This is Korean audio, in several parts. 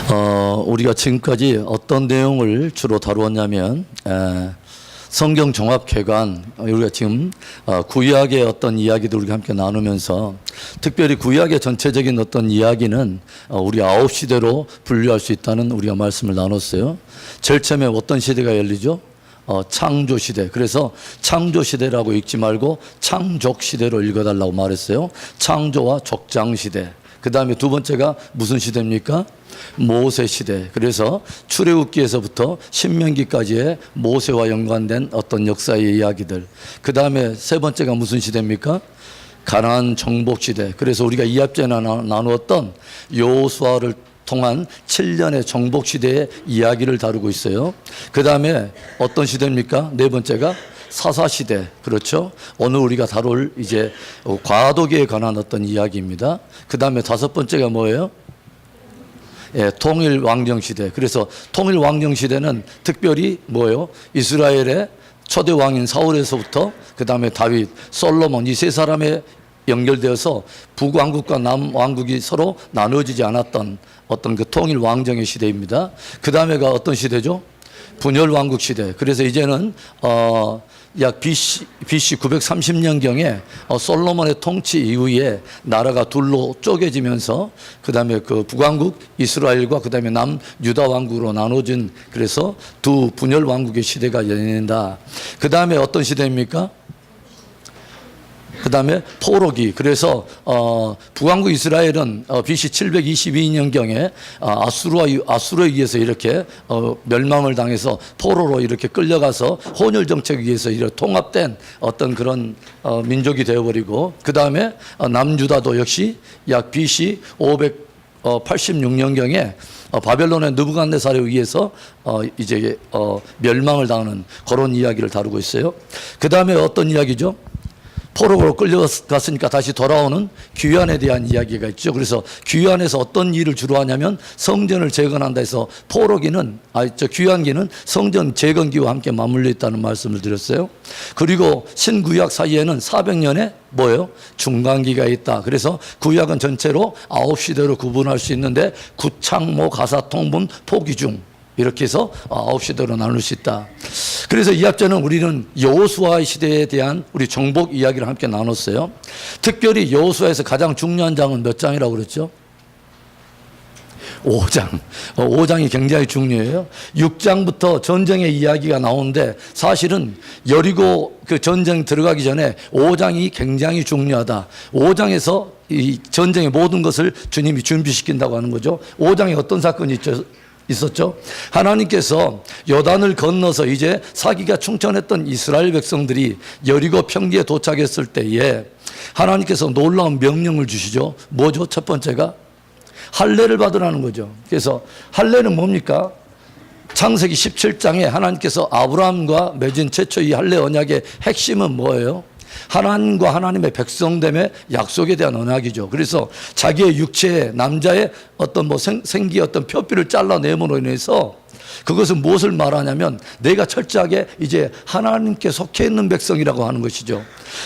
우리가 지금까지 어떤 내용을 주로 다루었냐면 성경 종합개관, 우리가 지금 구약의 어떤 이야기도 우리가 함께 나누면서 특별히 구약의 전체적인 어떤 이야기는 우리 9시대로 분류할 수 있다는 우리가 말씀을 나눴어요. 제일 처음에 어떤 시대가 열리죠? 창조시대. 그래서 창조시대라고 읽지 말고 창족시대로 읽어달라고 말했어요. 창조와 족장시대. 그 다음에 두 번째가 무슨 시대입니까? 모세시대. 그래서 출애굽기에서부터 신명기까지의 모세와 연관된 어떤 역사의 이야기들. 그 다음에 세 번째가 무슨 시대입니까? 가나안 정복시대. 그래서 우리가 2학년에 나누었던 여호수아를 통한 7년의 정복시대의 이야기를 다루고 있어요. 그 다음에 어떤 시대입니까? 네 번째가 사사시대. 그렇죠? 오늘 우리가 다룰 이제 과도기에 관한 어떤 이야기입니다. 그 다음에 다섯 번째가 뭐예요? 통일왕정시대. 그래서 통일왕정시대는 특별히 뭐예요? 이스라엘의 초대 왕인 사울에서부터 그 다음에 다윗, 솔로몬 이 세 사람에 연결되어서 북왕국과 남왕국이 서로 나누어지지 않았던 어떤 그 통일왕정의 시대입니다. 그 다음에가 어떤 시대죠? 분열왕국 시대. 그래서 이제는 약 BC 930년경에 솔로몬의 통치 이후에 나라가 둘로 쪼개지면서 그 다음에 그 북왕국 이스라엘과 그 다음에 남유다 왕국으로 나눠진 그래서 두 분열 왕국의 시대가 열린다. 그 다음에 어떤 시대입니까? 그 다음에 포로기. 그래서 북왕국 이스라엘은 BC 722년경에 아수르에 의해서 이렇게 멸망을 당해서 포로로 이렇게 끌려가서 혼혈 정책에 의해서 이렇게 통합된 어떤 그런 민족이 되어버리고, 그 다음에 남유다도 역시 약 BC 586년경에 바벨론의 느부갓네살에 의해서 이제 멸망을 당하는 그런 이야기를 다루고 있어요. 그 다음에 어떤 이야기죠? 포로로 끌려갔으니까 다시 돌아오는 귀환에 대한 이야기가 있죠. 그래서 귀환에서 어떤 일을 주로 하냐면 성전을 재건한다 해서 포로기는 귀환기는 성전 재건기와 함께 맞물려 있다는 말씀을 드렸어요. 그리고 신구약 사이에는 400년의 뭐예요? 중간기가 있다. 그래서 구약은 전체로 9시대로 구분할 수 있는데 구창모 가사 통분 포기중 이렇게 해서 9시대로 나눌 수 있다. 그래서 이 학자는 우리는 여호수아의 시대에 대한 우리 정복 이야기를 함께 나눴어요. 특별히 여호수아에서 가장 중요한 장은 몇 장이라고 그랬죠? 5장. 5장이 굉장히 중요해요. 6장부터 전쟁의 이야기가 나오는데 사실은 여리고 그 전쟁 들어가기 전에 5장이 굉장히 중요하다. 5장에서 이 전쟁의 모든 것을 주님이 준비시킨다고 하는 거죠. 5장에 어떤 사건이 있었죠? 하나님께서 요단을 건너서 이제 사기가 충천했던 이스라엘 백성들이 여리고 평지에 도착했을 때에 하나님께서 놀라운 명령을 주시죠. 뭐죠? 첫 번째가 할례를 받으라는 거죠. 그래서 할례는 뭡니까? 창세기 17장에 하나님께서 아브라함과 맺은 최초의 할례 언약의 핵심은 뭐예요? 하나님과 하나님의 백성됨의 약속에 대한 언약이죠. 그래서 자기의 육체에 남자의 어떤 생기 어떤 표피를 잘라내므로 인해서 그것은 무엇을 말하냐면 내가 철저하게 이제 하나님께 속해 있는 백성이라고 하는 것이죠.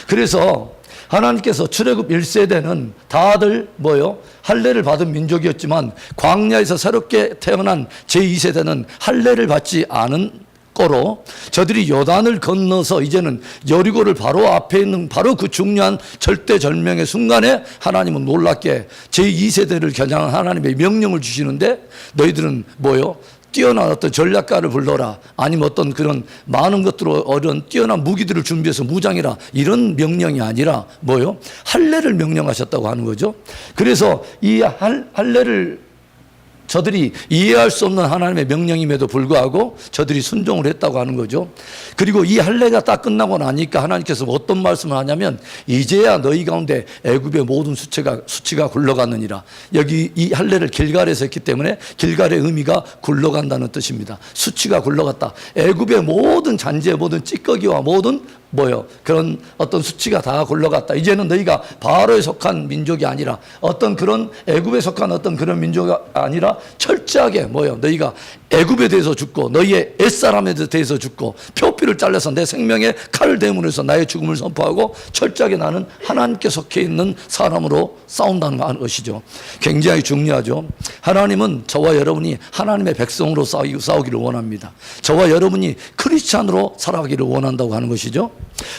그래서 하나님께서 출애굽 1세대는 다들 뭐요? 할례를 받은 민족이었지만 광야에서 새롭게 태어난 제2세대는 할례를 받지 않은 거로 저들이 요단을 건너서 이제는 여리고를 바로 앞에 있는 바로 그 중요한 절대절명의 순간에 하나님은 놀랍게 제2세대를 겨냥한 하나님의 명령을 주시는데 너희들은 뭐요? 뛰어난 어떤 전략가를 불러라, 아니면 어떤 그런 많은 것들로 어려운 뛰어난 무기들을 준비해서 무장해라, 이런 명령이 아니라 뭐요? 할례를 명령하셨다고 하는 거죠. 그래서 이 할례를 저들이 이해할 수 없는 하나님의 명령임에도 불구하고 저들이 순종을 했다고 하는 거죠. 그리고 이 할례가 딱 끝나고 나니까 하나님께서 어떤 말씀을 하냐면 이제야 너희 가운데 애굽의 모든 수치가 굴러갔느니라. 여기 이 할례를 길갈에서 했기 때문에 길갈의 의미가 굴러간다는 뜻입니다. 수치가 굴러갔다. 애굽의 모든 잔재, 모든 찌꺼기와 모든 그런 어떤 수치가 다 굴러갔다. 이제는 너희가 바로에 속한 민족이 아니라 어떤 그런 애굽에 속한 어떤 그런 민족이 아니라 철저하게 너희가 애굽에 대해서 죽고 너희의 옛사람에 대해서 죽고 표피를 잘라서 내 생명에 칼을 대문해서 나의 죽음을 선포하고 철저하게 나는 하나님께 속해 있는 사람으로 싸운다는 것이죠. 굉장히 중요하죠. 하나님은 저와 여러분이 하나님의 백성으로 싸우기를 원합니다. 저와 여러분이 크리스찬으로 살아가기를 원한다고 하는 것이죠.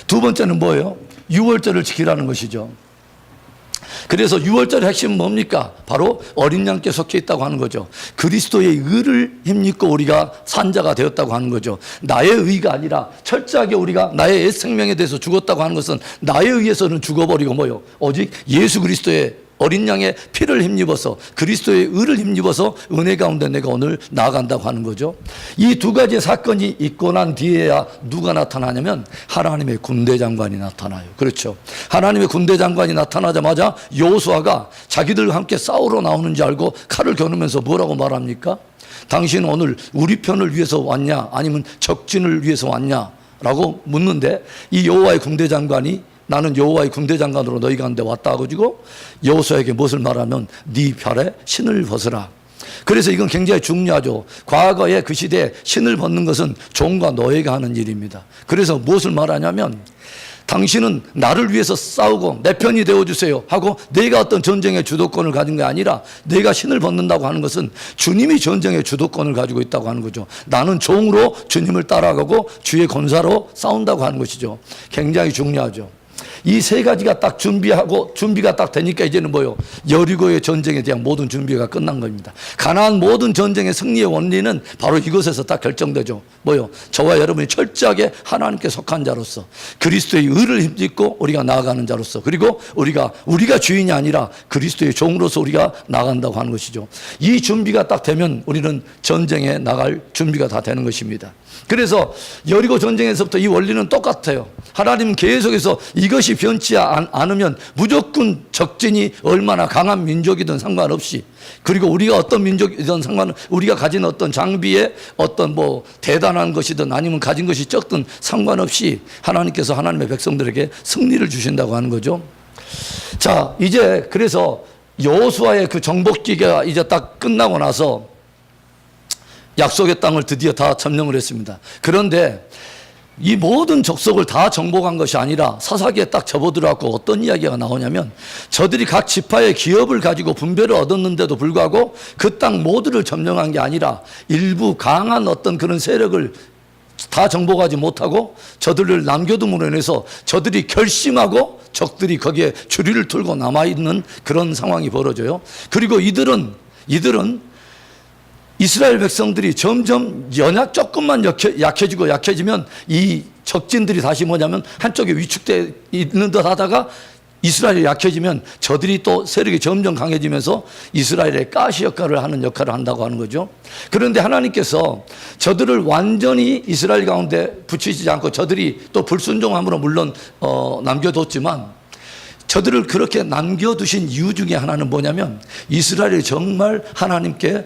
두 번째는 뭐예요? 유월절을 지키라는 것이죠. 그래서 유월절의 핵심은 뭡니까? 바로 어린 양께 속해 있다고 하는 거죠. 그리스도의 의를 힘입고 우리가 산자가 되었다고 하는 거죠. 나의 의가 아니라 철저하게 우리가 나의 옛 생명에 대해서 죽었다고 하는 것은 나에 의해서는 죽어버리고 오직 예수 그리스도의 어린 양의 피를 힘입어서 그리스도의 의를 힘입어서 은혜 가운데 내가 오늘 나아간다고 하는 거죠. 이 두 가지 사건이 있고 난 뒤에야 누가 나타나냐면 하나님의 군대 장관이 나타나요. 그렇죠. 하나님의 군대 장관이 나타나자마자 여호수아가 자기들과 함께 싸우러 나오는 줄 알고 칼을 겨누면서 뭐라고 말합니까? 당신은 오늘 우리 편을 위해서 왔냐 아니면 적진을 위해서 왔냐 라고 묻는데 이 여호와의 군대 장관이 나는 여호와의 군대 장관으로 너희 가운데 왔다 하고 여호수아에게 무엇을 말하면 네 발에 신을 벗으라. 그래서 이건 굉장히 중요하죠. 과거에 그 시대에 신을 벗는 것은 종과 노예가 하는 일입니다. 그래서 무엇을 말하냐면 당신은 나를 위해서 싸우고 내 편이 되어주세요 하고 내가 어떤 전쟁의 주도권을 가진 게 아니라 내가 신을 벗는다고 하는 것은 주님이 전쟁의 주도권을 가지고 있다고 하는 거죠. 나는 종으로 주님을 따라가고 주의 권사로 싸운다고 하는 것이죠. 굉장히 중요하죠. 이 세 가지가 딱 준비가 딱 되니까 이제는 여리고의 전쟁에 대한 모든 준비가 끝난 겁니다. 가나안 모든 전쟁의 승리의 원리는 바로 이것에서 딱 결정되죠. 저와 여러분이 철저하게 하나님께 속한 자로서 그리스도의 의를 힘입고 우리가 나아가는 자로서 그리고 우리가 주인이 아니라 그리스도의 종으로서 우리가 나아간다고 하는 것이죠. 이 준비가 딱 되면 우리는 전쟁에 나갈 준비가 다 되는 것입니다. 그래서 여리고 전쟁에서부터 이 원리는 똑같아요. 하나님은 계속해서 이것이 변치 않으면 무조건 적진이 얼마나 강한 민족이든 상관없이 그리고 우리가 어떤 민족이든 우리가 가진 어떤 장비에 어떤 대단한 것이든 아니면 가진 것이 적든 상관없이 하나님께서 하나님의 백성들에게 승리를 주신다고 하는 거죠. 자, 이제 그래서 여호수아의 그 정복기가 이제 딱 끝나고 나서 약속의 땅을 드디어 다 점령을 했습니다. 그런데 이 모든 족속을 다 정복한 것이 아니라 사사기에 딱 접어들어갖고 어떤 이야기가 나오냐면 저들이 각 지파의 기업을 가지고 분배를 얻었는데도 불구하고 그 땅 모두를 점령한 게 아니라 일부 강한 어떤 그런 세력을 다 정복하지 못하고 저들을 남겨둠으로 인해서 저들이 결심하고 적들이 거기에 주리를 틀고 남아있는 그런 상황이 벌어져요. 그리고 이들은 이스라엘 백성들이 점점 조금만 약해지면 이 적진들이 다시 한쪽에 위축되어 있는 듯 하다가 이스라엘이 약해지면 저들이 또 세력이 점점 강해지면서 이스라엘의 가시 역할을 한다고 하는 거죠. 그런데 하나님께서 저들을 완전히 이스라엘 가운데 붙이지 않고 저들이 또 불순종함으로 물론 남겨뒀지만 저들을 그렇게 남겨두신 이유 중에 하나는 뭐냐면 이스라엘이 정말 하나님께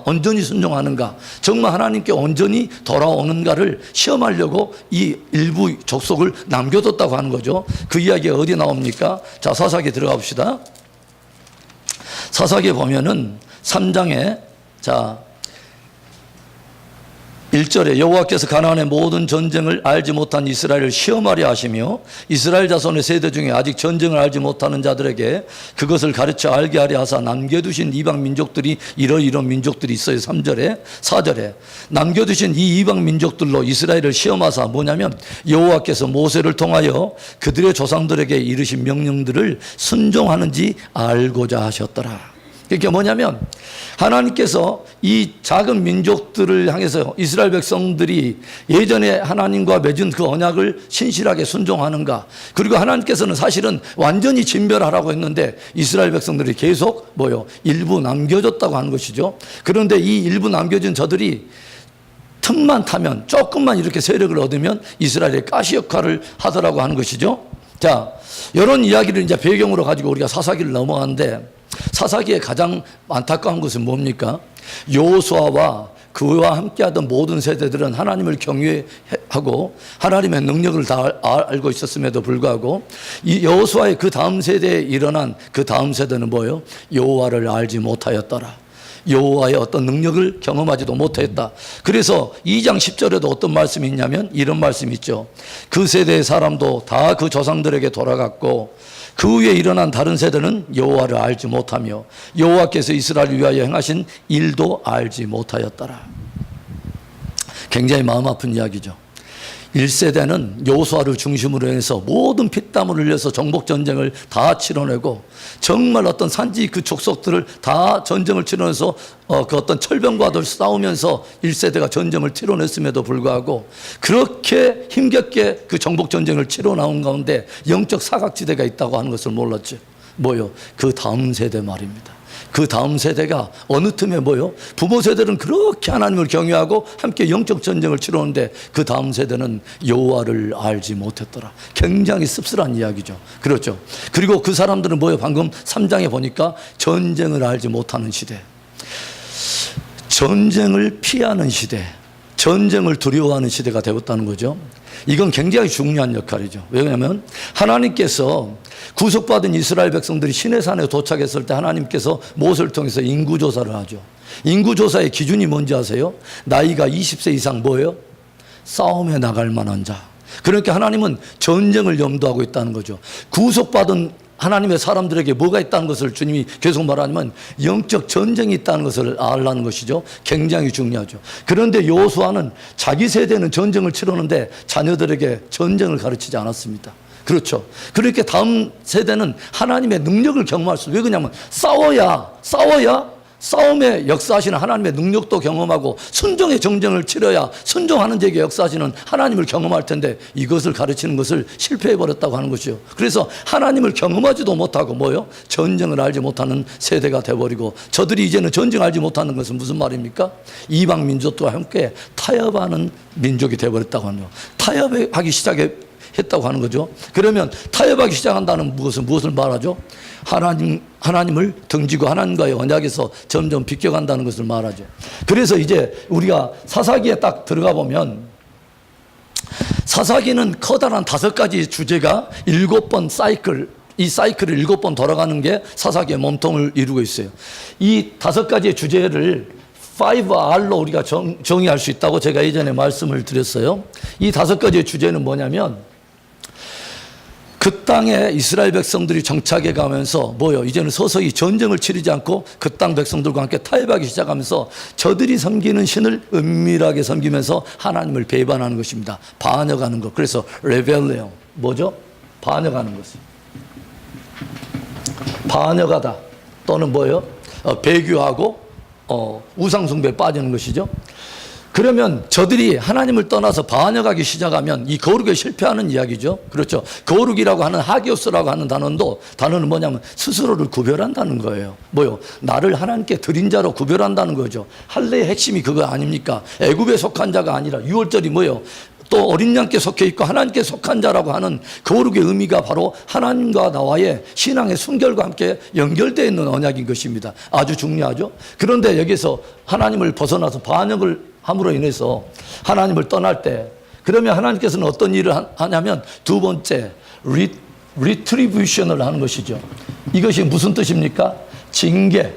온전히 순종하는가 정말 하나님께 온전히 돌아오는가를 시험하려고 이 일부 족속을 남겨뒀다고 하는 거죠. 그 이야기가 어디 나옵니까? 자, 사사기에 들어가 봅시다. 사사기에 보면은 3장에 1절에 여호와께서 가나안의 모든 전쟁을 알지 못한 이스라엘을 시험하려 하시며 이스라엘 자손의 세대 중에 아직 전쟁을 알지 못하는 자들에게 그것을 가르쳐 알게 하려 하사 남겨두신 이방 민족들이 이런 민족들이 있어요. 3절에 4절에 남겨두신 이 이방 민족들로 이스라엘을 시험하사 뭐냐면 여호와께서 모세를 통하여 그들의 조상들에게 이르신 명령들을 순종하는지 알고자 하셨더라. 그게 뭐냐면 하나님께서 이 작은 민족들을 향해서 이스라엘 백성들이 예전에 하나님과 맺은 그 언약을 신실하게 순종하는가, 그리고 하나님께서는 사실은 완전히 진멸하라고 했는데 이스라엘 백성들이 계속 일부 남겨줬다고 하는 것이죠. 그런데 이 일부 남겨진 저들이 틈만 타면 조금만 이렇게 세력을 얻으면 이스라엘의 가시 역할을 하더라고 하는 것이죠. 자, 이런 이야기를 이제 배경으로 가지고 우리가 사사기를 넘어가는데 사사기에 가장 안타까운 것은 뭡니까? 여호수아와 그와 함께하던 모든 세대들은 하나님을 경외하고 하나님의 능력을 다 알고 있었음에도 불구하고 이 여호수아의 그 다음 세대에 일어난 그 다음 세대는 뭐예요? 여호와를 알지 못하였더라. 여호와의 어떤 능력을 경험하지도 못했다. 그래서 2장 10절에도 어떤 말씀이 있냐면 이런 말씀이 있죠. 그 세대의 사람도 다 그 조상들에게 돌아갔고 그 후에 일어난 다른 세대는 여호와를 알지 못하며 여호와께서 이스라엘을 위하여 행하신 일도 알지 못하였더라. 굉장히 마음 아픈 이야기죠. 1세대는 여호수아를 중심으로 해서 모든 피땀을 흘려서 정복전쟁을 다 치러내고 정말 어떤 산지 그 족속들을 다 전쟁을 치러내서 그 어떤 철병과도 싸우면서 1세대가 전쟁을 치러냈음에도 불구하고 그렇게 힘겹게 그 정복전쟁을 치러 나온 가운데 영적 사각지대가 있다고 하는 것을 몰랐죠. 뭐요? 그 다음 세대 말입니다. 그 다음 세대가 어느 틈에 뭐요? 부모 세대는 그렇게 하나님을 경외하고 함께 영적 전쟁을 치르는데 그 다음 세대는 여호와를 알지 못했더라. 굉장히 씁쓸한 이야기죠. 그렇죠. 그리고 그 사람들은 뭐요? 방금 3장에 보니까 전쟁을 알지 못하는 시대, 전쟁을 피하는 시대, 전쟁을 두려워하는 시대가 되었다는 거죠. 이건 굉장히 중요한 역할이죠. 왜냐하면 하나님께서 구속받은 이스라엘 백성들이 시내산에 도착했을 때 하나님께서 모세를 통해서 인구조사를 하죠. 인구조사의 기준이 뭔지 아세요? 나이가 20세 이상 뭐예요? 싸움에 나갈 만한 자. 그러니까 하나님은 전쟁을 염두하고 있다는 거죠. 구속받은 하나님의 사람들에게 뭐가 있다는 것을 주님이 계속 말하면 영적 전쟁이 있다는 것을 알라는 것이죠. 굉장히 중요하죠. 그런데 여호수아는 자기 세대는 전쟁을 치르는데 자녀들에게 전쟁을 가르치지 않았습니다. 그렇죠. 그렇게 다음 세대는 하나님의 능력을 경험할 수, 왜 그러냐면 싸워야 싸움에 역사하시는 하나님의 능력도 경험하고 순종의 전쟁을 치러야 순종하는 자에게 역사하시는 하나님을 경험할 텐데 이것을 가르치는 것을 실패해버렸다고 하는 것이요. 그래서 하나님을 경험하지도 못하고 뭐요? 전쟁을 알지 못하는 세대가 돼버리고 저들이 이제는 전쟁을 알지 못하는 것은 무슨 말입니까? 이방 민족과 함께 타협하는 민족이 돼버렸다고 하는 거예요. 타협하기 시작했다고 하는 거죠. 그러면 타협하기 시작한다는 무엇을 말하죠? 하나님을 등지고 하나님과의 언약에서 점점 비껴간다는 것을 말하죠. 그래서 이제 우리가 사사기에 딱 들어가 보면 사사기는 커다란 5가지 주제가 7번 사이클, 이 사이클을 7번 돌아가는 게 사사기의 몸통을 이루고 있어요. 이 5가지의 주제를 5R로 우리가 정의할 수 있다고 제가 예전에 말씀을 드렸어요. 이 5가지의 주제는 뭐냐면 그 땅에 이스라엘 백성들이 정착해 가면서 뭐요? 이제는 서서히 전쟁을 치르지 않고 그 땅 백성들과 함께 타협하기 시작하면서 저들이 섬기는 신을 은밀하게 섬기면서 하나님을 배반하는 것입니다. 반역하는 것. 그래서 레벨리온 뭐죠? 반역하는 것이. 반역하다 또는 뭐요? 배교하고 우상숭배에 빠지는 것이죠. 그러면 저들이 하나님을 떠나서 반역하기 시작하면 이 거룩에 실패하는 이야기죠. 그렇죠. 거룩이라고 하는 하기오스라고 하는 단어는 뭐냐면 스스로를 구별한다는 거예요. 뭐요? 나를 하나님께 드린 자로 구별한다는 거죠. 할례의 핵심이 그거 아닙니까? 애굽에 속한 자가 아니라 유월절이 뭐요? 또 어린 양께 속해 있고 하나님께 속한 자라고 하는 거룩의 의미가 바로 하나님과 나와의 신앙의 순결과 함께 연결되어 있는 언약인 것입니다. 아주 중요하죠. 그런데 여기서 하나님을 벗어나서 반역을 함으로 인해서 하나님을 떠날 때 그러면 하나님께서는 어떤 일을 하냐면 두 번째 리트리뷰션을 하는 것이죠. 이것이 무슨 뜻입니까? 징계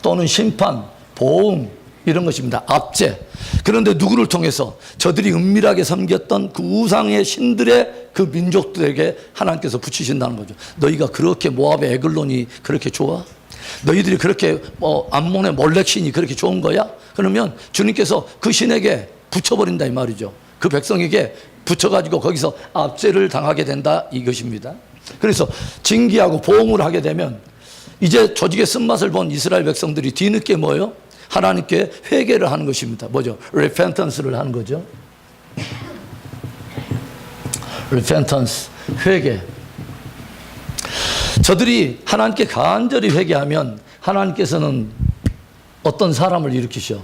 또는 심판, 보응 이런 것입니다. 압제. 그런데 누구를 통해서 저들이 은밀하게 섬겼던 그 우상의 신들의 그 민족들에게 하나님께서 붙이신다는 거죠. 너희가 그렇게 모압의 에글론이 그렇게 좋아? 너희들이 그렇게 암몬의 몰렉신이 그렇게 좋은 거야? 그러면 주님께서 그 신에게 붙여버린다 이 말이죠. 그 백성에게 붙여가지고 거기서 압제를 당하게 된다 이것입니다. 그래서 징계하고 보응을 하게 되면 이제 조직의 쓴맛을 본 이스라엘 백성들이 뒤늦게 뭐예요? 하나님께 회개를 하는 것입니다. 뭐죠? repentance를 하는 거죠. repentance, 회개. 저들이 하나님께 간절히 회개하면 하나님께서는 어떤 사람을 일으키셔.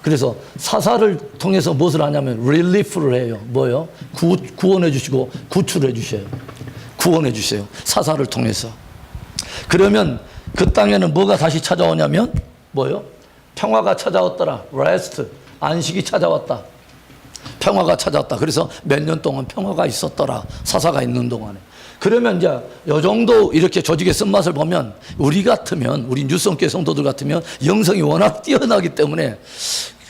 그래서 사사를 통해서 무엇을 하냐면 릴리프를 해요. 뭐요? 구원해 주시고 구출해 주셔요. 구원해 주세요. 사사를 통해서. 그러면 그 땅에는 뭐가 다시 찾아오냐면 뭐요? 평화가 찾아왔더라. 레스트. 안식이 찾아왔다. 평화가 찾아왔다. 그래서 몇 년 동안 평화가 있었더라. 사사가 있는 동안에. 그러면 이제 요 정도 이렇게 조직의 쓴맛을 보면 우리 같으면, 우리 뉴스원교회 성도들 같으면 영성이 워낙 뛰어나기 때문에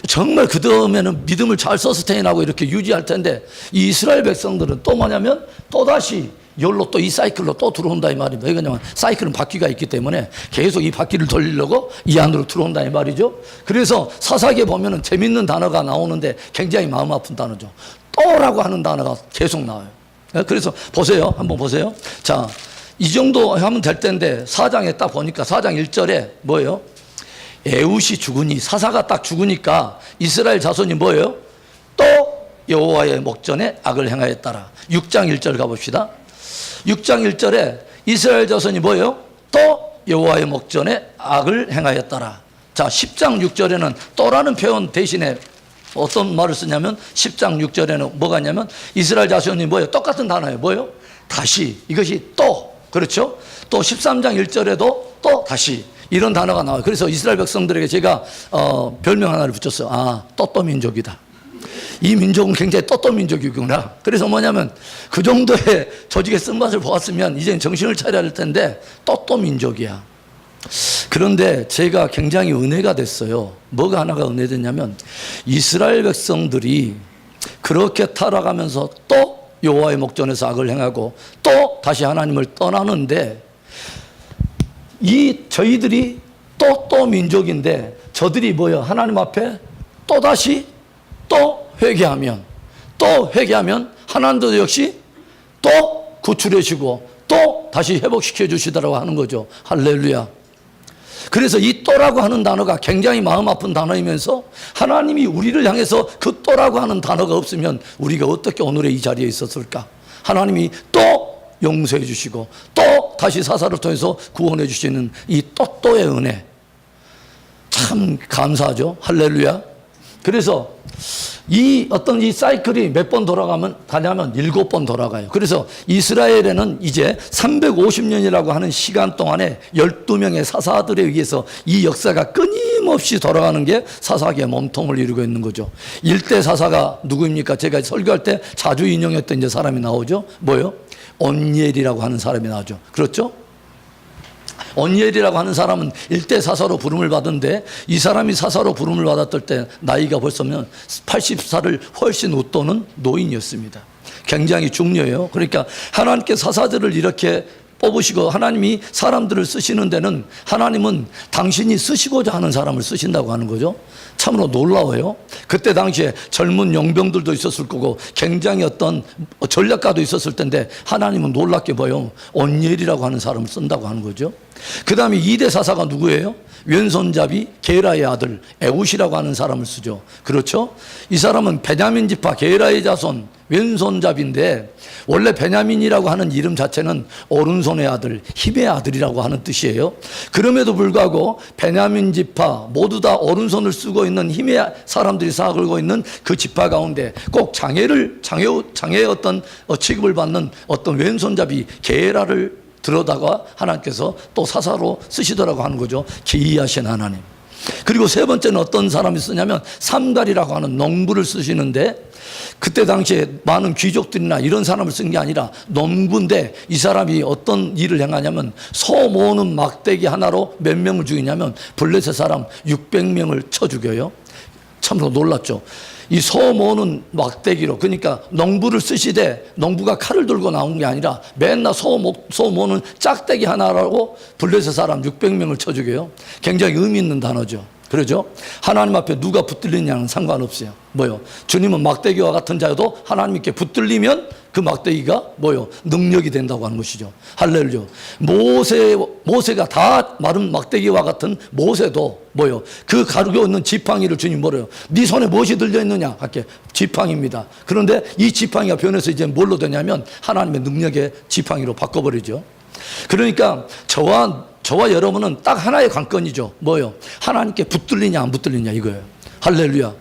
정말 그 다음에는 믿음을 잘 서스테인하고 이렇게 유지할 텐데, 이 이스라엘 백성들은 또 뭐냐면 또다시 열로 또 이 사이클로 또 들어온다 이 말입니다. 왜냐하면 사이클은 바퀴가 있기 때문에 계속 이 바퀴를 돌리려고 이 안으로 들어온다 이 말이죠. 그래서 사사기에 보면은 재밌는 단어가 나오는데 굉장히 마음 아픈 단어죠. 또라고 하는 단어가 계속 나와요. 그래서 보세요. 한번 보세요. 자, 이 정도 하면 될 텐데 4장에 딱 보니까 4장 1절에 뭐예요? 에훗이 죽으니, 사사가 딱 죽으니까 이스라엘 자손이 뭐예요? 또 여호와의 목전에 악을 행하였더라. 6장 1절 가봅시다. 6장 1절에 이스라엘 자손이 뭐예요? 또 여호와의 목전에 악을 행하였더라. 자, 10장 6절에는 또라는 표현 대신에 어떤 말을 쓰냐면 10장 6절에는 뭐가 있냐면 이스라엘 자손이 뭐예요? 똑같은 단어예요. 뭐예요? 다시. 이것이 또. 그렇죠? 또 13장 1절에도 또 다시. 이런 단어가 나와요. 그래서 이스라엘 백성들에게 제가 별명 하나를 붙였어요. 아, 또또 민족이다. 이 민족은 굉장히 또또 민족이구나. 그래서 뭐냐면 그 정도의 조직의 쓴맛을 보았으면 이제 정신을 차려야 할 텐데 또또 민족이야. 그런데 제가 굉장히 은혜가 됐어요. 뭐가 하나가 은혜됐냐면 이스라엘 백성들이 그렇게 타락하면서 또 여호와의 목전에서 악을 행하고 또 다시 하나님을 떠나는데, 이 저희들이 또 민족인데 저들이 뭐요? 하나님 앞에 또다시 또 회개하면 하나님도 역시 또 구출해 주시고 또 다시 회복시켜 주시더라고 하는 거죠. 할렐루야. 그래서 이 또라고 하는 단어가 굉장히 마음 아픈 단어이면서 하나님이 우리를 향해서 그 또라고 하는 단어가 없으면 우리가 어떻게 오늘의 이 자리에 있었을까? 하나님이 또 용서해 주시고 또 다시 사사를 통해서 구원해 주시는 이 또의 은혜, 참 감사하죠. 할렐루야. 그래서 이 어떤 이 사이클이 몇 번 가냐면 7번 돌아가요. 그래서 이스라엘에는 이제 350년이라고 하는 시간 동안에 12명의 사사들에 의해서 이 역사가 끊임없이 돌아가는 게 사사기의 몸통을 이루고 있는 거죠. 일대 사사가 누구입니까? 제가 설교할 때 자주 인용했던 이제 사람이 나오죠. 뭐요? 온니엘이라고 하는 사람이 나오죠. 그렇죠? 온니엘이라고 하는 사람은 일대 사사로 부름을 받은데, 이 사람이 사사로 부름을 받았을 때 나이가 벌써면 80살을 훨씬 웃도는 노인이었습니다. 굉장히 중요해요. 그러니까 하나님께 사사들을 이렇게 뽑으시고 하나님이 사람들을 쓰시는 데는 하나님은 당신이 쓰시고자 하는 사람을 쓰신다고 하는 거죠. 참으로 놀라워요. 그때 당시에 젊은 용병들도 있었을 거고 굉장히 어떤 전략가도 있었을 텐데 하나님은 놀랍게 봐요. 온니엘이라고 하는 사람을 쓴다고 하는 거죠. 그 다음에 2대 사사가 누구예요? 왼손잡이 게라의 아들 에훗이라고 하는 사람을 쓰죠. 그렇죠? 이 사람은 베냐민 지파 게라의 자손 왼손잡이인데, 원래 베냐민이라고 하는 이름 자체는 오른손의 아들, 힘의 아들이라고 하는 뜻이에요. 그럼에도 불구하고 베냐민 지파 모두 다 오른손을 쓰고 있는 힘의 사람들이 쌓아걸고 있는 그 지파 가운데 꼭 장애의 어떤 취급을 받는 어떤 왼손잡이 게라를 들어다가 하나님께서 또 사사로 쓰시더라고 하는 거죠. 기이하신 하나님. 그리고 세 번째는 어떤 사람이 쓰냐면 삼갈이라고 하는 농부를 쓰시는데, 그때 당시에 많은 귀족들이나 이런 사람을 쓴 게 아니라 농부인데, 이 사람이 어떤 일을 행하냐면 소 모으는 막대기 하나로 몇 명을 죽이냐면 블레셋 사람 600명을 쳐 죽여요. 참으로 놀랐죠. 이 소 모으는 막대기로, 그러니까 농부를 쓰시되 농부가 칼을 들고 나온 게 아니라 맨날 소 모으는 짝대기 하나라고 블레셋 사람 600명을 쳐 죽여요. 굉장히 의미 있는 단어죠. 그러죠? 하나님 앞에 누가 붙들리냐는 상관없어요. 뭐요? 주님은 막대기와 같은 자여도 하나님께 붙들리면 그 막대기가 뭐요? 능력이 된다고 하는 것이죠. 할렐루야. 모세가 다 마른 막대기와 같은 모세도 뭐요? 그 가지고 있는 지팡이를 주님 뭐래요? 네 손에 무엇이 들려있느냐? 할게 지팡이입니다. 그런데 이 지팡이가 변해서 이제 뭘로 되냐면 하나님의 능력의 지팡이로 바꿔버리죠. 그러니까 저와 여러분은 딱 하나의 관건이죠. 뭐요? 하나님께 붙들리냐 안 붙들리냐 이거예요. 할렐루야.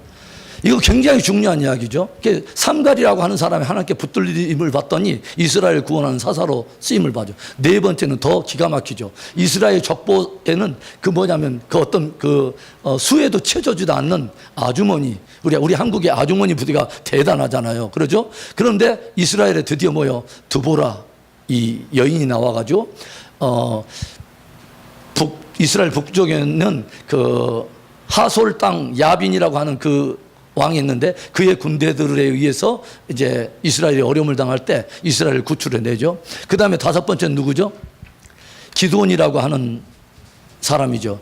이거 굉장히 중요한 이야기죠. 삼갈이라고 하는 사람이 하나님께 붙들림을 받더니 이스라엘 구원하는 사사로 쓰임을 받죠. 네 번째는 더 기가 막히죠. 이스라엘 족보에는 그 뭐냐면 그 어떤 수에도 채워지도 않는 아주머니, 우리 한국의 아주머니 부대가 대단하잖아요. 그러죠? 그런데 이스라엘에 드디어 드보라 이 여인이 나와가지고 이스라엘 북쪽에 있는 그 하솔 땅 야빈이라고 하는 그 왕이 있는데 그의 군대들에 의해서 이제 이스라엘이 어려움을 당할 때 이스라엘을 구출해 내죠. 그 다음에 다섯 번째는 누구죠? 기드온이라고 하는 사람이죠.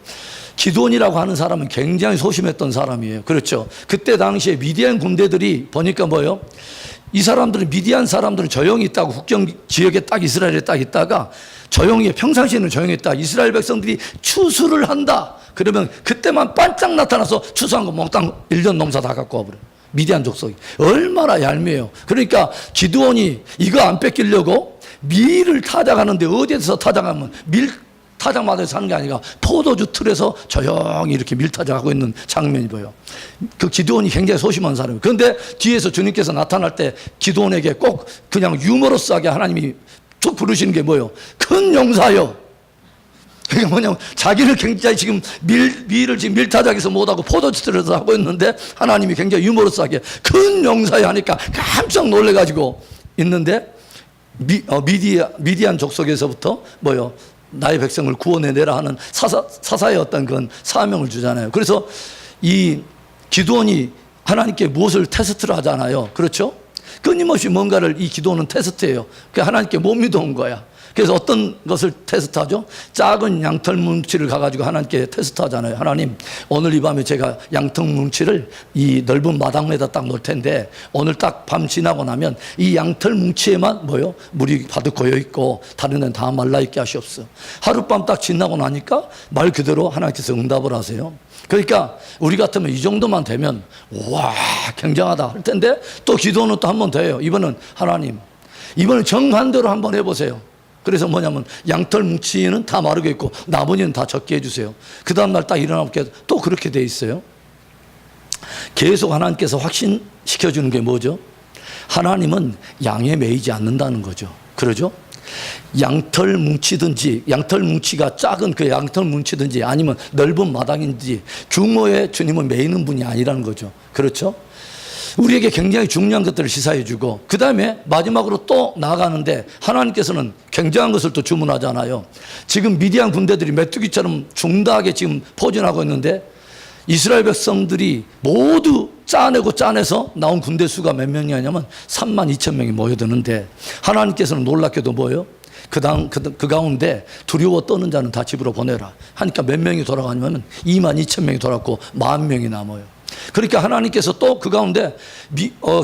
기드온이라고 하는 사람은 굉장히 소심했던 사람이에요. 그렇죠. 그때 당시에 미디안 군대들이 보니까 이 사람들은 미디안 사람들은 조용히 있다고 국경 지역에 딱 이스라엘에 딱 있다가 조용히 평상시에는 조용히 있다. 이스라엘 백성들이 추수를 한다. 그러면 그때만 반짝 나타나서 추수한 거 몽땅 1년 농사 다 갖고 와버려요. 미디안 족속이. 얼마나 얄미워요. 그러니까 기드온이 이거 안 뺏기려고 밀을 타작하는데 어디에서 타작하면 밀 타작마다 사는 게 아니라 포도주 틀에서 조용히 이렇게 밀 타작하고 있는 장면이 보여요. 그 기드온이 굉장히 소심한 사람이에요. 그런데 뒤에서 주님께서 나타날 때 기드온에게 꼭 그냥 유머러스하게 하나님이 쭉 부르시는 게 뭐예요? 큰 용사요. 그게 뭐냐면 자기를 굉장히 지금 밀을 지금 밀타작에서 못하고 포도주틀에서 하고 있는데 하나님이 굉장히 유머러스하게 큰 용사요 하니까 깜짝 놀래가지고 있는데 미디안 족속에서부터 나의 백성을 구원해내라 하는 사사의 어떤 그런 사명을 주잖아요. 그래서 이 기드온이 하나님께 무엇을 테스트를 하잖아요. 그렇죠? 끊임없이 뭔가를 이 기도는 테스트예요. 하나님께 못 믿어온 거야. 그래서 어떤 것을 테스트하죠? 작은 양털 뭉치를 가가지고 하나님께 테스트하잖아요. 하나님, 오늘 이 밤에 제가 양털 뭉치를 이 넓은 마당에다 딱 놓을 텐데 오늘 딱 밤 지나고 나면 이 양털 뭉치에만 물이 가득 고여 있고 다른 데는 다 말라 있게 하시옵소서. 하룻밤 딱 지나고 나니까 말 그대로 하나님께서 응답을 하세요. 그러니까 우리 같으면 이 정도만 되면 와 굉장하다 할 텐데 또 기도는 또 한 번 더 해요. 이번은 하나님, 이번은 정반대로 한번 해보세요. 그래서 뭐냐면 양털 뭉치는 다 마르게 있고 나머지는 다 적게 해주세요. 그 다음날 딱 일어나면 또 그렇게 돼 있어요. 계속 하나님께서 확신시켜주는 게 뭐죠? 하나님은 양에 매이지 않는다는 거죠. 그러죠? 양털 뭉치든지 양털 뭉치가 작은 그 양털 뭉치든지 아니면 넓은 마당인지 규모에 주님은 매이는 분이 아니라는 거죠. 그렇죠? 우리에게 굉장히 중요한 것들을 시사해 주고 그 다음에 마지막으로 또 나아가는데 하나님께서는 굉장한 것을 또 주문하잖아요. 지금 미디안 군대들이 메뚜기처럼 중다하게 지금 포진하고 있는데 이스라엘 백성들이 모두 짜내서 나온 군대 수가 몇 명이냐면 32,000명이 모여드는데 하나님께서는 놀랍게도 그 가운데 두려워 떠는 자는 다 집으로 보내라 하니까 몇 명이 돌아가냐면 22,000명이 돌아갔고 10,000명이 남아요. 그러니까 하나님께서 또 그 가운데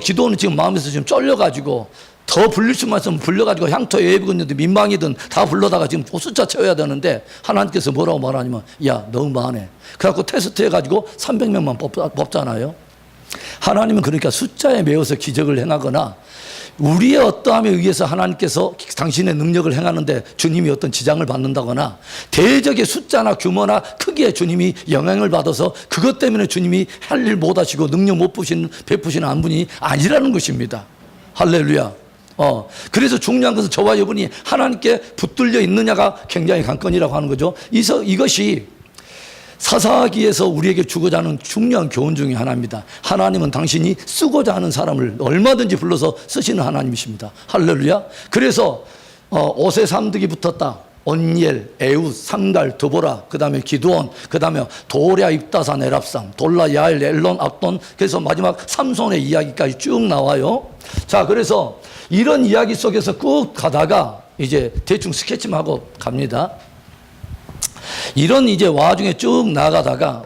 기도는 지금 마음에서 지금 쫄려가지고 더 불릴 수만 있으면 불려가지고 향토에 예비군이든 민방이든 다 불러다가 지금 숫자 채워야 되는데 하나님께서 뭐라고 말하냐면 야 너무 많네. 그래갖고 테스트 해가지고 300명만 뽑잖아요. 하나님은 그러니까 숫자에 매여서 기적을 행하거나 우리의 어떠함에 의해서 하나님께서 당신의 능력을 행하는데 주님이 어떤 지장을 받는다거나 대적의 숫자나 규모나 크기에 주님이 영향을 받아서 그것 때문에 주님이 할 일 못하시고 능력 못 베푸시는 한 분이 아니라는 것입니다. 할렐루야. 그래서 중요한 것은 저와 여러분이 하나님께 붙들려 있느냐가 굉장히 관건이라고 하는 거죠. 이것이 사사기에서 우리에게 주고자 하는 중요한 교훈 중에 하나입니다. 하나님은 당신이 쓰고자 하는 사람을 얼마든지 불러서 쓰시는 하나님이십니다. 할렐루야. 그래서 옷에 삼득이 붙었다. 온니엘, 에웃, 삼갈, 드보라, 그 다음에 기드온, 그 다음에 도랴, 입다산, 에랍산, 돌라, 야엘, 엘론, 압돈, 그래서 마지막 삼손의 이야기까지 쭉 나와요. 자, 그래서 이런 이야기 속에서 꾹 가다가 이제 대충 스케치만 하고 갑니다. 이런 이제 와중에 쭉 나가다가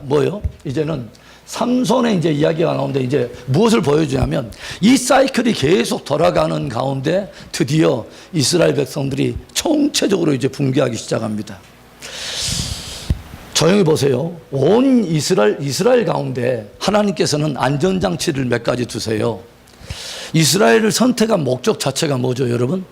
이제는 삼손의 이제 이야기가 나오는데 이제 무엇을 보여주냐면 이 사이클이 계속 돌아가는 가운데 드디어 이스라엘 백성들이 총체적으로 이제 붕괴하기 시작합니다. 조용히 보세요. 온 이스라엘 가운데 하나님께서는 안전장치를 몇 가지 두세요. 이스라엘을 선택한 목적 자체가 뭐죠, 여러분?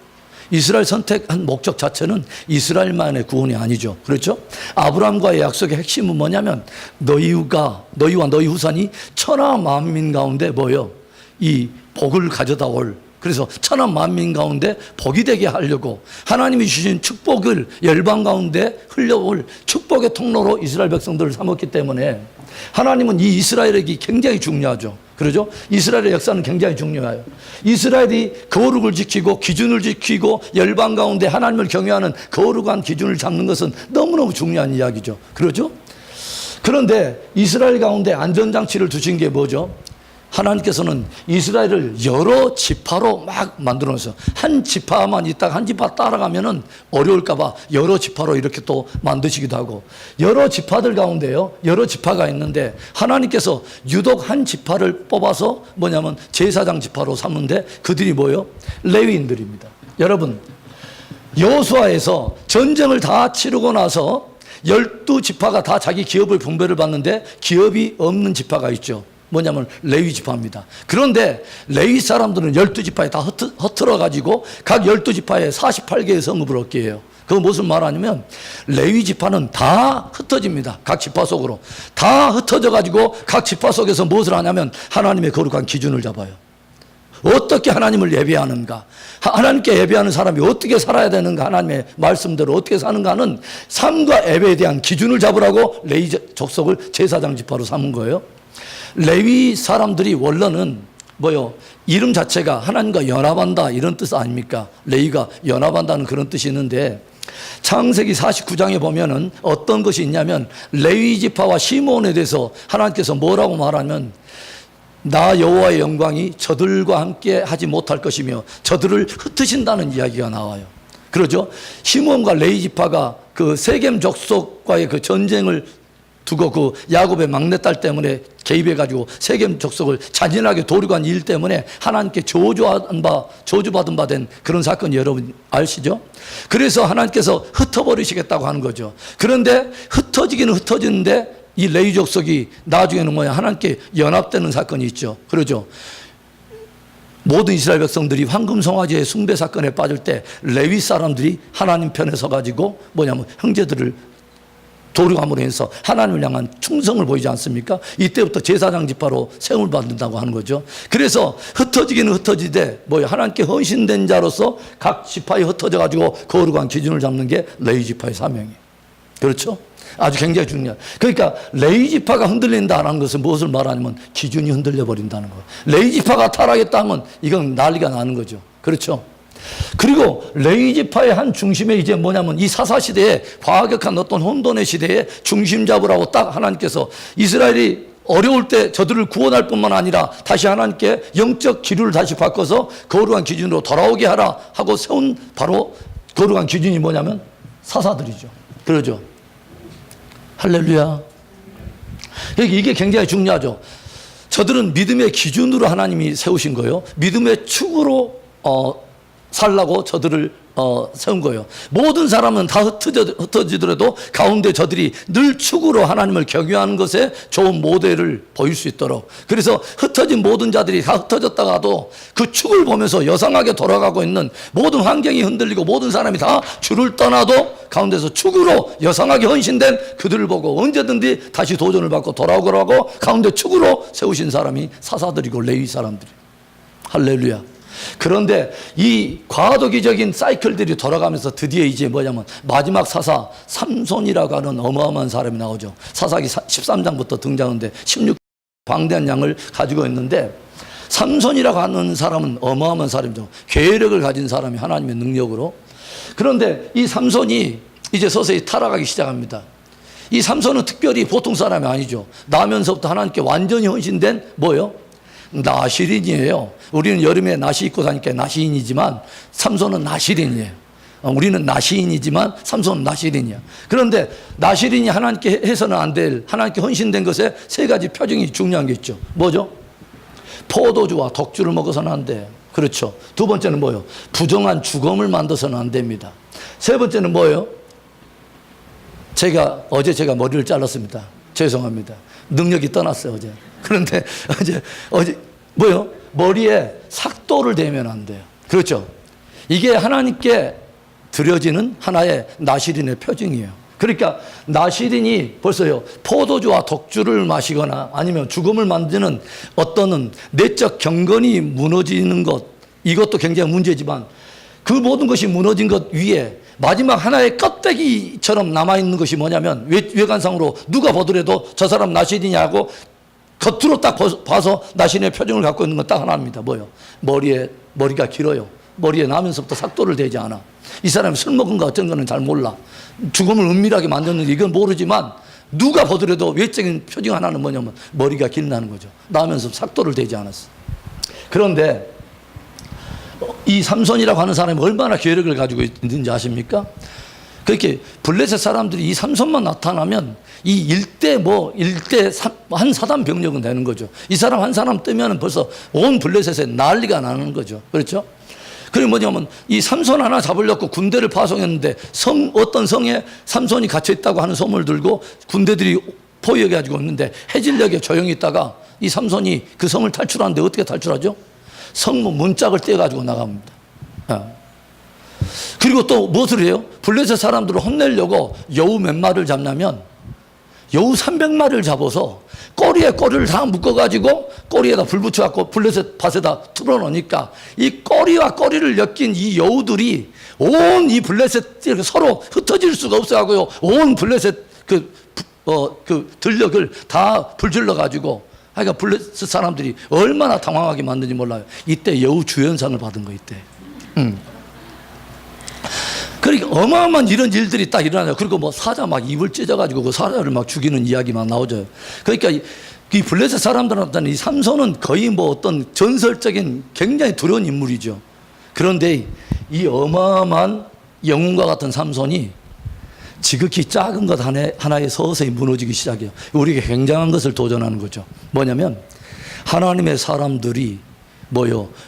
이스라엘 선택한 목적 자체는 이스라엘만의 구원이 아니죠. 그렇죠? 아브라함과의 약속의 핵심은 뭐냐면 너희와 너희 후손이 천하 만민 가운데 뭐요? 이 복을 가져다 올. 그래서 천하 만민 가운데 복이 되게 하려고 하나님이 주신 축복을 열방 가운데 흘려올 축복의 통로로 이스라엘 백성들을 삼았기 때문에 하나님은 이 이스라엘에게 굉장히 중요하죠. 그러죠? 이스라엘의 역사는 굉장히 중요해요. 이스라엘이 거룩을 지키고 기준을 지키고 열방 가운데 하나님을 경외하는 거룩한 기준을 잡는 것은 너무너무 중요한 이야기죠. 그러죠? 그런데 이스라엘 가운데 안전장치를 두신 게 뭐죠? 하나님께서는 이스라엘을 여러 지파로 막 만들어서 한 지파만 있다가 한 지파 따라가면은 어려울까봐 여러 지파로 이렇게 또 만드시기도 하고 여러 지파들 가운데요. 여러 지파가 있는데 하나님께서 유독 한 지파를 뽑아서 뭐냐면 제사장 지파로 삼는데 그들이 뭐예요? 레위인들입니다. 여러분, 여호수아에서 전쟁을 다 치르고 나서 12지파가 다 자기 기업을 분배를 받는데 기업이 없는 지파가 있죠. 뭐냐면 레위 지파입니다. 그런데 레위 사람들은 12지파에 다 흩어져 가지고 각 12지파에 48개의 성읍을 얻게 해요. 그거 무슨 말하냐면 레위 지파는 다 흩어집니다. 각 지파 속으로. 다 흩어져 가지고 각 지파 속에서 무엇을 하냐면 하나님의 거룩한 기준을 잡아요. 어떻게 하나님을 예배하는가? 하나님께 예배하는 사람이 어떻게 살아야 되는가? 하나님의 말씀대로 어떻게 사는가는 삶과 예배에 대한 기준을 잡으라고 레위 족속을 제사장 지파로 삼은 거예요. 레위 사람들이 원래는 뭐요? 이름 자체가 하나님과 연합한다 이런 뜻 아닙니까? 레위가 연합한다는 그런 뜻이 있는데 창세기 49장에 보면은 어떤 것이 있냐면 레위 지파와 시므온에 대해서 하나님께서 뭐라고 말하면 나 여호와의 영광이 저들과 함께 하지 못할 것이며 저들을 흩으신다는 이야기가 나와요. 그러죠? 시므온과 레위 지파가 그 세겜 족속과의 그 전쟁을 두고 그 야곱의 막내딸 때문에 개입해가지고 세겜 족속을 잔인하게 도륙한 일 때문에 하나님께 저주받은 바 된 그런 사건 여러분 아시죠? 그래서 하나님께서 흩어버리시겠다고 하는 거죠. 그런데 흩어지기는 흩어지는데 이 레위 족속이 나중에는 뭐야? 하나님께 연합되는 사건이 있죠. 그러죠? 모든 이스라엘 백성들이 황금송아지의 숭배 사건에 빠질 때 레위 사람들이 하나님 편에 서가지고 뭐냐면 형제들을 도륙함으로 해서 하나님을 향한 충성을 보이지 않습니까? 이때부터 제사장 지파로 세움을 받는다고 하는 거죠. 그래서 흩어지기는 흩어지되 뭐예요? 하나님께 헌신된 자로서 각 지파에 흩어져 가지고 거룩한 기준을 잡는 게 레위 지파의 사명이에요. 그렇죠? 아주 굉장히 중요해요. 그러니까 레위 지파가 흔들린다는 것은 무엇을 말하냐면 기준이 흔들려 버린다는 거예요. 레위 지파가 타락했다면 이건 난리가 나는 거죠. 그렇죠? 그리고 레위 지파의 한 중심에 이제 뭐냐면 이 사사 시대에 과격한 어떤 혼돈의 시대에 중심 잡으라고 딱 하나님께서 이스라엘이 어려울 때 저들을 구원할 뿐만 아니라 다시 하나님께 영적 기류를 다시 바꿔서 거룩한 기준으로 돌아오게 하라 하고 세운 바로 거룩한 기준이 뭐냐면 사사들이죠. 그러죠. 할렐루야. 이게 굉장히 중요하죠. 저들은 믿음의 기준으로 하나님이 세우신 거예요. 믿음의 축으로 살라고 저들을 세운 거예요. 모든 사람은 다 흩어지더라도 가운데 저들이 늘 축으로 하나님을 경외하는 것에 좋은 모델을 보일 수 있도록. 그래서 흩어진 모든 자들이 다 흩어졌다가도 그 축을 보면서 여상하게 돌아가고 있는 모든 환경이 흔들리고 모든 사람이 다 주를 떠나도 가운데서 축으로 여상하게 헌신된 그들을 보고 언제든지 다시 도전을 받고 돌아오라고 가운데 축으로 세우신 사람이 사사들이고 레위 사람들이. 할렐루야. 그런데 이 과도기적인 사이클들이 돌아가면서 드디어 이제 뭐냐면 마지막 사사 삼손이라고 하는 어마어마한 사람이 나오죠. 사사기 13장부터 등장하는데 16 방대한 양을 가지고 있는데 삼손이라고 하는 사람은 어마어마한 사람이죠. 계력을 가진 사람이 하나님의 능력으로. 그런데 이 삼손이 이제 서서히 타락하기 시작합니다. 이 삼손은 특별히 보통 사람이 아니죠. 나면서부터 하나님께 완전히 헌신된 뭐예요? 나시린이에요. 우리는 여름에 나시 입고 다니까 나시인이지만 삼손은 나시린이에요. 우리는 나시인이지만 삼손은 나시린이야. 그런데 나시린이 하나님께 해서는 안 될 하나님께 헌신된 것에 세 가지 표징이 중요한 게 있죠. 뭐죠? 포도주와 독주를 먹어서는 안 돼요. 그렇죠. 두 번째는 뭐예요? 부정한 주검을 만들어서는 안 됩니다. 세 번째는 뭐예요? 어제 제가 머리를 잘랐습니다. 죄송합니다. 능력이 떠났어요, 어제. 그런데 어제 뭐요? 머리에 삭도를 대면 안 돼요. 그렇죠? 이게 하나님께 드려지는 하나의 나실인의 표징이에요. 그러니까 나실인이 벌써요, 포도주와 독주를 마시거나 아니면 죽음을 만드는 어떤 내적 경건이 무너지는 것, 이것도 굉장히 문제지만 그 모든 것이 무너진 것 위에 마지막 하나의 껍데기처럼 남아있는 것이 뭐냐면 외관상으로 누가 보더라도 저 사람 나실이냐고 겉으로 딱 봐서 나실인의 표정을 갖고 있는 건 딱 하나입니다. 뭐요? 머리가 길어요. 머리에 나면서부터 삭도를 대지 않아. 이 사람이 술 먹은 거 어쩐 거는 잘 몰라. 죽음을 은밀하게 만드는데 이건 모르지만 누가 보더라도 외적인 표정 하나는 뭐냐면 머리가 길다는 거죠. 나면서 삭도를 대지 않았어. 그런데 이 삼손이라고 하는 사람이 얼마나 계력을 가지고 있는지 아십니까? 그렇게 블레셋 사람들이 이 삼손만 나타나면 이 일대 한 사단 병력은 되는 거죠. 이 사람 한 사람 뜨면 벌써 온 블레셋에 난리가 나는 거죠. 그렇죠? 그게 뭐냐면 이 삼손 하나 잡으려고 군대를 파송했는데 어떤 성에 삼손이 갇혀 있다고 하는 소문을 들고 군대들이 포위해 가지고 있는데 해질녘에 조용히 있다가 이 삼손이 그 성을 탈출하는데 어떻게 탈출하죠? 성문 문짝을 떼가지고 나갑니다. 그리고 또 무엇을 해요? 블레셋 사람들을 혼내려고 여우 몇 마리를 잡냐면 여우 300마리를 잡아서 꼬리에 꼬리를 다 묶어가지고 꼬리에다 불 붙여갖고 블레셋 밭에다 틀어놓으니까 이 꼬리와 꼬리를 엮인 이 여우들이 온 이 블레셋 서로 흩어질 수가 없어가고요. 온 블레셋 그 들녘을 다 불질러가지고 그러니까 블레셋 사람들이 얼마나 당황하게 만든지 몰라요. 이때 여우 주연상을 받은 거 이때. 그러니까 어마어마한 이런 일들이 딱 일어나요. 그리고 뭐 사자 막 입을 찢어가지고 그 사자를 막 죽이는 이야기만 나오죠. 그러니까 이 블레셋 사람들한테는 이 삼손은 거의 뭐 어떤 전설적인 굉장히 두려운 인물이죠. 그런데 이 어마어마한 영웅과 같은 삼손이 지극히 작은 것 하나에 서서히 무너지기 시작해요. 우리에게 굉장한 것을 도전하는 거죠. 뭐냐면 하나님의 사람들이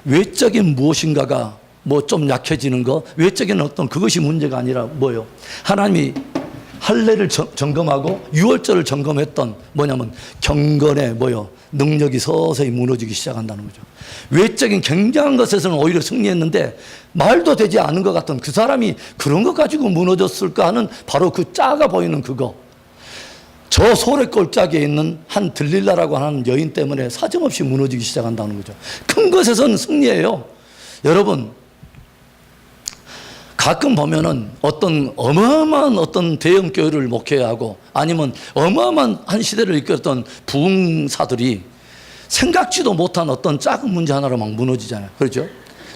외적인 무엇인가가 좀 약해지는 거, 외적인 어떤 그것이 문제가 아니라 하나님이 할례를 점검하고 유월절을 점검했던 경건의 능력이 서서히 무너지기 시작한다는 거죠. 외적인 굉장한 것에서는 오히려 승리했는데 말도 되지 않은 것 같은 그 사람이 그런 것 가지고 무너졌을까 하는 바로 그 작아 보이는 그거. 저 소래골짜기에 있는 한 들릴라라고 하는 여인 때문에 사정없이 무너지기 시작한다는 거죠. 큰 것에서는 승리해요. 여러분, 가끔 보면은 어떤 어마어마한 어떤 대형 교회를 목회하고 아니면 어마어마한 한 시대를 이끌었던 부흥사들이 생각지도 못한 어떤 작은 문제 하나로 막 무너지잖아요. 그렇죠?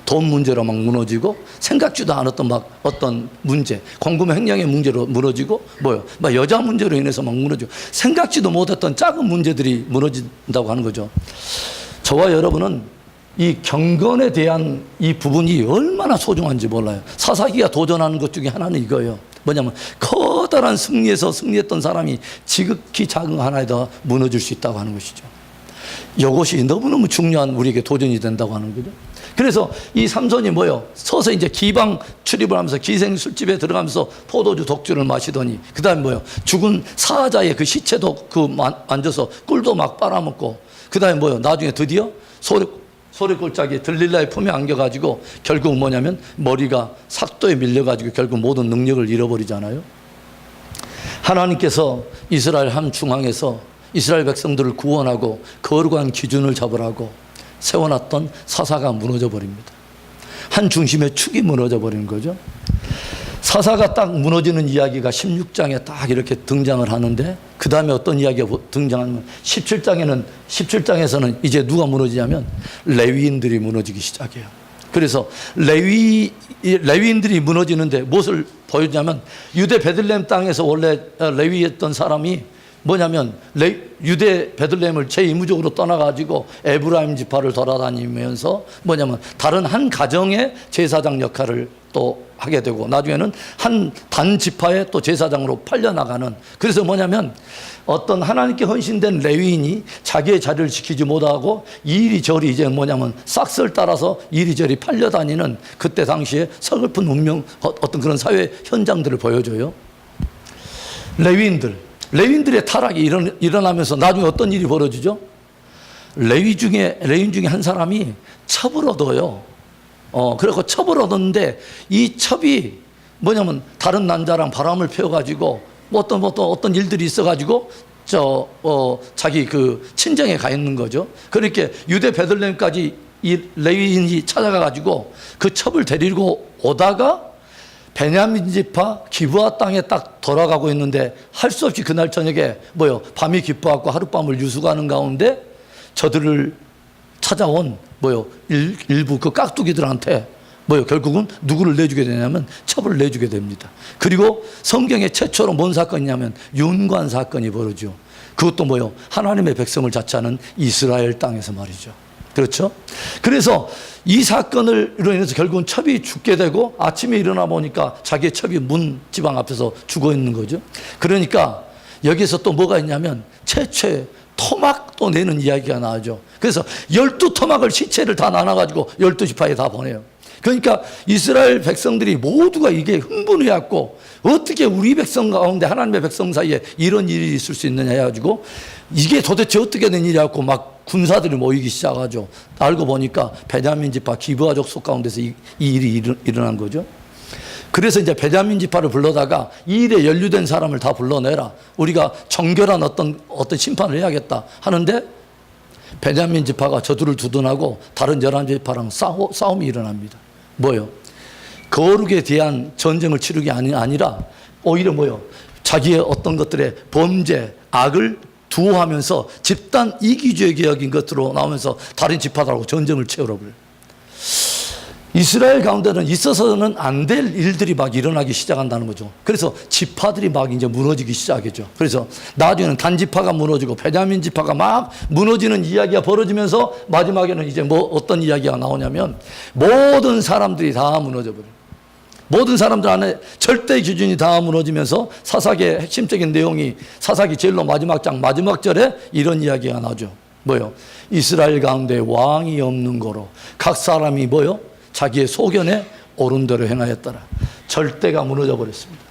돈 문제로 막 무너지고 생각지도 않았던 어떤 문제, 공금 횡령의 문제로 무너지고 막 여자 문제로 인해서 막 무너지고 생각지도 못했던 작은 문제들이 무너진다고 하는 거죠. 저와 여러분은 이 경건에 대한 이 부분이 얼마나 소중한지 몰라요. 사사기가 도전하는 것 중에 하나는 이거예요. 뭐냐면 커다란 승리에서 승리했던 사람이 지극히 작은 하나에다 무너질 수 있다고 하는 것이죠. 이것이 너무너무 중요한 우리에게 도전이 된다고 하는 거죠. 그래서 이 삼손이 서서 이제 기방 출입을 하면서 기생술집에 들어가면서 포도주 독주를 마시더니 그 다음에 죽은 사자의 그 시체도 만져서 꿀도 막 빨아먹고 그 다음에 나중에 드디어 소래골짜기 들릴라의 품에 안겨가지고 결국 머리가 삭도에 밀려가지고 결국 모든 능력을 잃어버리잖아요. 하나님께서 이스라엘 함중앙에서 이스라엘 백성들을 구원하고 거룩한 기준을 잡으라고 세워놨던 사사가 무너져 버립니다. 한 중심의 축이 무너져 버리는 거죠. 사사가 딱 무너지는 이야기가 16장에 딱 이렇게 등장을 하는데 그 다음에 어떤 이야기가 등장하면 17장에서는 이제 누가 무너지냐면 레위인들이 무너지기 시작해요. 그래서 레위인들이 무너지는데 무엇을 보여주냐면 유대 베들레헴 땅에서 원래 레위였던 사람이 유대 베들레헴을 제2무적으로 떠나가지고 에브라임 지파를 돌아다니면서 다른 한 가정의 제사장 역할을 또 하게 되고 나중에는 한 단 지파의 또 제사장으로 팔려나가는, 그래서 어떤 하나님께 헌신된 레위인이 자기의 자리를 지키지 못하고 이리저리 이제 싹쓸 따라서 이리저리 팔려다니는 그때 당시에 서글픈 운명, 어떤 그런 사회 현장들을 보여줘요. 레위인들의 타락이 일어나면서 나중에 어떤 일이 벌어지죠? 레위인 중에 한 사람이 첩을 얻어요. 그래서 첩을 얻었는데 이 첩이 뭐냐면 다른 남자랑 바람을 피워가지고 어떤 일들이 있어가지고 자기 그 친정에 가 있는 거죠. 그렇게 유대 베들레헴까지 이 레위인이 찾아가가지고 그 첩을 데리고 오다가 베냐민 지파 기브아 땅에 딱 돌아가고 있는데 할 수 없이 그날 저녁에 밤이 깊어갖고 하룻밤을 유숙하는 가운데 저들을 찾아온 일부 그 깍두기들한테 결국은 누구를 내주게 되냐면 첩을 내주게 됩니다. 그리고 성경에 최초로 뭔 사건이냐면 윤관 사건이 벌어지죠. 그것도 하나님의 백성을 자처하는 이스라엘 땅에서 말이죠. 그렇죠? 그래서 이 사건으로 인해서 결국은 첩이 죽게 되고 아침에 일어나 보니까 자기의 첩이 문 지방 앞에서 죽어 있는 거죠. 그러니까 여기서 또 뭐가 있냐면 최초의 토막도 내는 이야기가 나오죠. 그래서 12토막을 시체를 다 나눠가지고 12지파에 다 보내요. 그러니까 이스라엘 백성들이 모두가 이게 흥분해갖고 어떻게 우리 백성 가운데 하나님의 백성 사이에 이런 일이 있을 수 있느냐 해가지고 이게 도대체 어떻게 된 일이라고 막 군사들이 모이기 시작하죠. 알고 보니까 베냐민 지파 기브아 족속 가운데서 이 일이 일어난 거죠. 그래서 이제 베냐민 지파를 불러다가 이 일에 연루된 사람을 다 불러내라. 우리가 정결한 어떤 심판을 해야겠다 하는데 베냐민 지파가 저들을 두둔하고 다른 11지파랑 싸움이 일어납니다. 거룩에 대한 전쟁을 치르는 게 아니라 오히려 자기의 어떤 것들의 범죄, 악을 두어하면서 집단 이기주의적인 것으로 나오면서 다른 지파들하고 전쟁을 치열어버려요. 이스라엘 가운데는 있어서는 안 될 일들이 막 일어나기 시작한다는 거죠. 그래서 지파들이 막 이제 무너지기 시작하죠. 그래서 나중에는 단지파가 무너지고 베냐민 지파가 막 무너지는 이야기가 벌어지면서 마지막에는 이제 어떤 이야기가 나오냐면 모든 사람들이 다 무너져버려요. 모든 사람들 안에 절대 기준이 다 무너지면서 사사기의 핵심적인 내용이 사사기 제일로 마지막 장 마지막 절에 이런 이야기가 나오죠. 이스라엘 가운데 왕이 없는 거로 각 사람이 자기의 소견에 옳은 대로 행하였더라. 절대가 무너져 버렸습니다.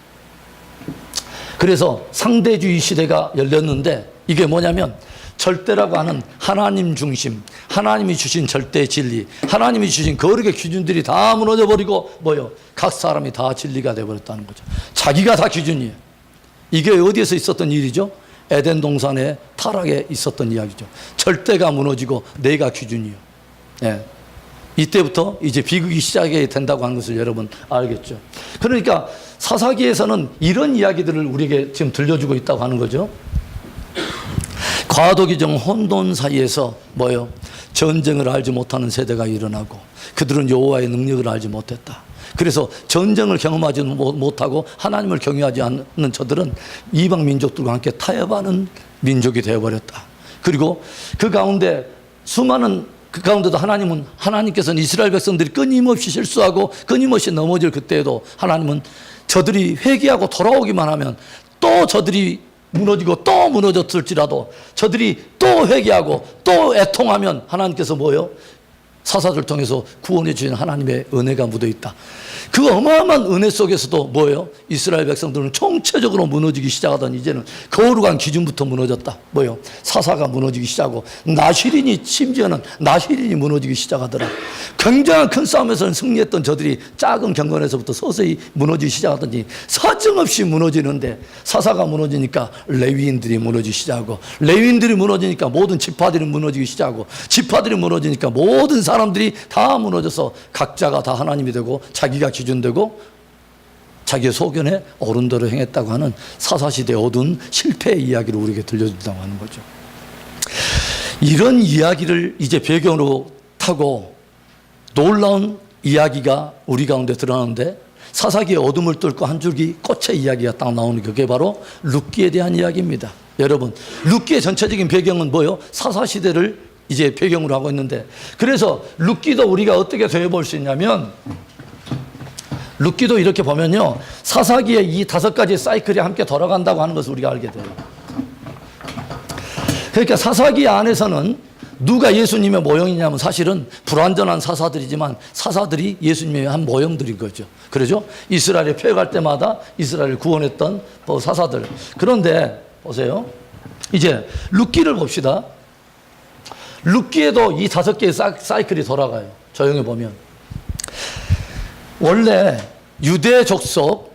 그래서 상대주의 시대가 열렸는데 이게 뭐냐면 절대라고 하는 하나님 중심, 하나님이 주신 절대 진리, 하나님이 주신 거룩의 기준들이 다 무너져 버리고 각 사람이 다 진리가 되어 버렸다는 거죠. 자기가 다 기준이에요. 이게 어디에서 있었던 일이죠? 에덴 동산의 타락에 있었던 이야기죠. 절대가 무너지고 내가 기준이에요. 네. 이때부터 이제 비극이 시작이 된다고 하는 것을 여러분 알겠죠. 그러니까 사사기에서는 이런 이야기들을 우리에게 지금 들려주고 있다고 하는 거죠. 과도기정 혼돈 사이에서 전쟁을 알지 못하는 세대가 일어나고 그들은 여호와의 능력을 알지 못했다. 그래서 전쟁을 경험하지 못하고 하나님을 경외하지 않는 저들은 이방 민족들과 함께 타협하는 민족이 되어버렸다. 그리고 그 가운데 그 가운데도 하나님께서는 이스라엘 백성들이 끊임없이 실수하고 끊임없이 넘어질 그때에도 하나님은 저들이 회개하고 돌아오기만 하면 또 저들이 무너지고 또 무너졌을지라도 저들이 또 회개하고 또 애통하면 하나님께서 사사들 통해서 구원해 주신 하나님의 은혜가 묻어 있다. 그 어마어마한 은혜 속에서도 이스라엘 백성들은 총체적으로 무너지기 시작하던 이제는 거룩한 기준부터 무너졌다. 사사가 무너지기 시작하고 심지어는 나시린이 무너지기 시작하더라. 굉장한 큰 싸움에서는 승리했던 저들이 작은 경건에서부터 서서히 무너지기 시작하더니 사정없이 무너지는데 사사가 무너지니까 레위인들이 무너지기 시작하고 레위인들이 무너지니까 모든 지파들이 무너지기 시작하고 지파들이 무너지니까 모든 사람들이 다 무너져서 각자가 다 하나님이 되고 자기가 기준되고 자기의 소견에 옳은 대로 행했다고 하는 사사시대의 어두운 실패의 이야기를 우리에게 들려준다고 하는 거죠. 이런 이야기를 이제 배경으로 타고 놀라운 이야기가 우리 가운데 드러나는데 사사기의 어둠을 뚫고 한 줄기 꽃의 이야기가 딱 나오는 그게 바로 룻기에 대한 이야기입니다. 여러분, 룻기의 전체적인 배경은 사사시대를 이제 배경으로 하고 있는데 그래서 룻기도 우리가 어떻게 되어볼 수 있냐면 룻기도 이렇게 보면요 사사기의 이 5가지 사이클이 함께 돌아간다고 하는 것을 우리가 알게 돼요. 그러니까 사사기 안에서는 누가 예수님의 모형이냐면 사실은 불완전한 사사들이지만 사사들이 예수님의 한 모형들인 거죠. 그러죠? 이스라엘에 패갈 때마다 이스라엘을 구원했던 사사들. 그런데 보세요. 이제 룻기를 봅시다. 룻기에도 이 5개의 사이클이 돌아가요. 조용히 보면. 원래 유대 족속,